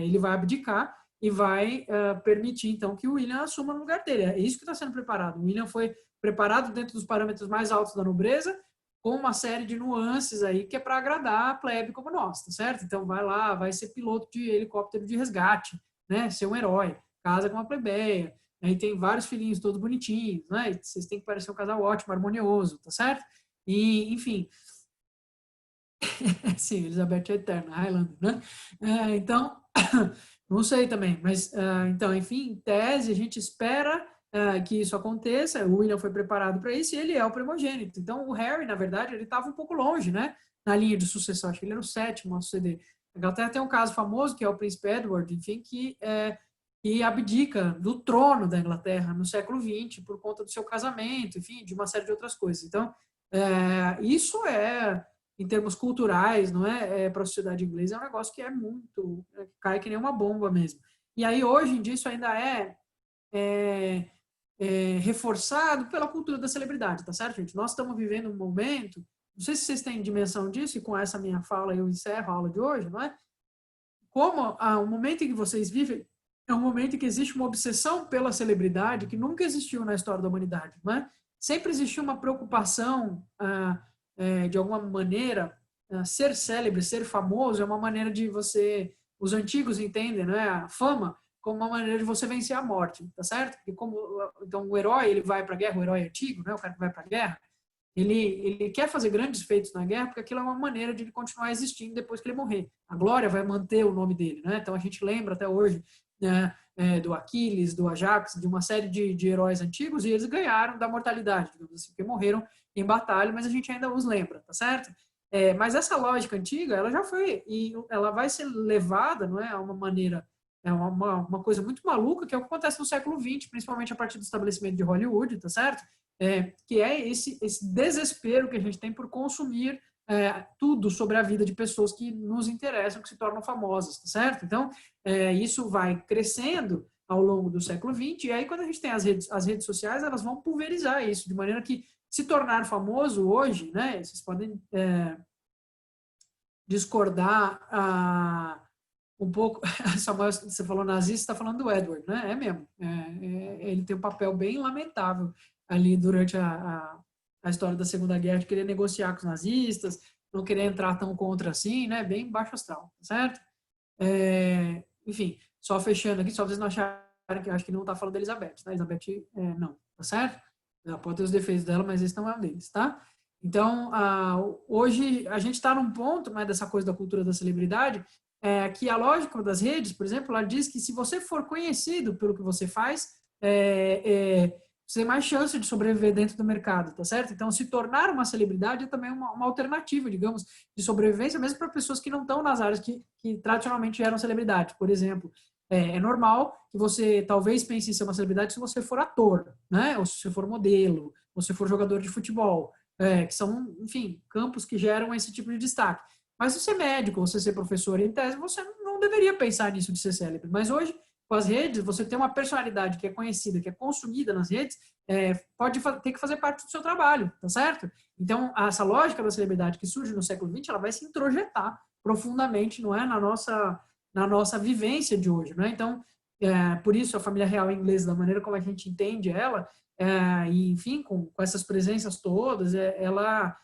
ele vai abdicar e vai permitir, então, que o William assuma no lugar dele. É isso que está sendo preparado. O William foi preparado dentro dos parâmetros mais altos da nobreza, com uma série de nuances aí que é para agradar a plebe como nós, tá certo? Então, vai lá, vai ser piloto de helicóptero de resgate, né, ser um herói, casa com uma plebeia, aí tem vários filhinhos todos bonitinhos, né, e vocês têm que parecer um casal ótimo, harmonioso, tá certo? E, enfim, sim, Elizabeth é eterna, Highlander, né? Então, não sei também, mas, então, enfim, em tese, a gente espera que isso aconteça, o William foi preparado para isso e ele é o primogênito. Então, o Harry, na verdade, ele estava um pouco longe, né? Na linha de sucessão, acho que ele era o sétimo a suceder. A Inglaterra tem um caso famoso, que é o príncipe Edward, enfim, que abdica do trono da Inglaterra no século XX por conta do seu casamento, enfim, de uma série de outras coisas. Então, isso em termos culturais, não é, para a sociedade inglesa, é um negócio que é muito, cai que nem uma bomba mesmo. E aí, hoje em dia, isso ainda reforçado pela cultura da celebridade, tá certo, gente? Nós estamos vivendo um momento, não sei se vocês têm dimensão disso, e com essa minha fala eu encerro a aula de hoje, não é? Como o momento em que vocês vivem é um momento em que existe uma obsessão pela celebridade que nunca existiu na história da humanidade, não é? Sempre existiu uma preocupação, de alguma maneira, ser célebre, ser famoso é uma maneira de os antigos entendem, né, a fama como uma maneira de você vencer a morte, tá certo? Porque então o herói, ele vai para a guerra, o herói antigo, né, o cara que vai para a guerra, ele quer fazer grandes feitos na guerra porque aquilo é uma maneira de ele continuar existindo depois que ele morrer. A glória vai manter o nome dele, né? Então a gente lembra até hoje, né, do Aquiles, do Ajax, de uma série de heróis antigos, e eles ganharam da mortalidade, digamos assim, porque morreram em batalha, mas a gente ainda os lembra, tá certo? Mas essa lógica antiga, ela já foi, e ela vai ser levada, não é, a uma maneira, uma coisa muito maluca, que é o que acontece no século XX, principalmente a partir do estabelecimento de Hollywood, tá certo? Que é esse desespero que a gente tem por consumir tudo sobre a vida de pessoas que nos interessam, que se tornam famosas, tá certo? Então, isso vai crescendo ao longo do século XX, e aí quando a gente tem as redes sociais, elas vão pulverizar isso, de maneira que se tornar famoso hoje, né, vocês podem discordar um pouco, Samuel, você falou nazista, você está falando do Edward, né? É mesmo. Ele tem um papel bem lamentável ali durante a história da Segunda Guerra, de querer negociar com os nazistas, não querer entrar tão contra assim, né? Bem baixo astral, certo? Enfim, só fechando aqui, só vocês não acharem que eu acho que não está falando da Elizabeth, tá? Elizabeth, não, tá certo? Ela pode ter os defeitos dela, mas esse não é um deles, tá? Então, hoje a gente está num ponto, né, dessa coisa da cultura da celebridade, que a lógica das redes, por exemplo, ela diz que se você for conhecido pelo que você faz, você tem mais chance de sobreviver dentro do mercado, tá certo? Então, se tornar uma celebridade é também uma alternativa, digamos, de sobrevivência, mesmo para pessoas que não estão nas áreas que tradicionalmente eram celebridades. Por exemplo, é normal que você talvez pense em ser uma celebridade se você for ator, né? Ou se você for modelo, ou se for jogador de futebol, que são, enfim, campos que geram esse tipo de destaque. Mas você ser médico, você ser professor em tese, você não deveria pensar nisso de ser célebre. Mas hoje, com as redes, você tem uma personalidade que é conhecida, que é consumida nas redes, pode ter que fazer parte do seu trabalho, tá certo? Então, essa lógica da celebridade que surge no século XX, ela vai se introjetar profundamente, não é, na nossa vivência de hoje, né? Então, por isso a família real inglesa, da maneira como a gente entende ela, e enfim, com essas presenças todas, ela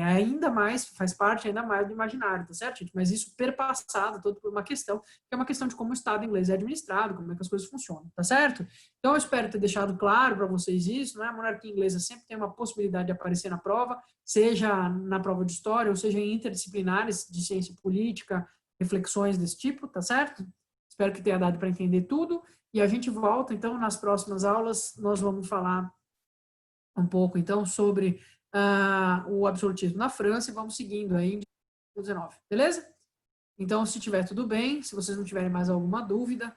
ainda mais, faz parte ainda mais do imaginário, tá certo, gente? Mas isso perpassado todo por uma questão, que é uma questão de como o Estado inglês é administrado, como é que as coisas funcionam, tá certo? Então, eu espero ter deixado claro para vocês isso, né? A monarquia inglesa sempre tem uma possibilidade de aparecer na prova, seja na prova de história, ou seja em interdisciplinares de ciência política, reflexões desse tipo, tá certo? Espero que tenha dado para entender tudo, e a gente volta, então, nas próximas aulas, nós vamos falar um pouco, então, sobre o absolutismo na França e vamos seguindo aí em 19, beleza? Então, se tiver tudo bem, se vocês não tiverem mais alguma dúvida,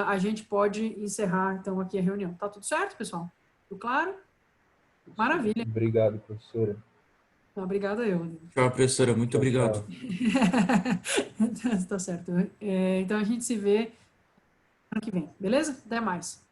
a gente pode encerrar, então, aqui a reunião. Tá tudo certo, pessoal? Tudo claro? Maravilha. Obrigado, professora. Obrigada eu. Tchau, professora. Muito obrigado. Tá certo. Então, a gente se vê ano que vem, beleza? Até mais.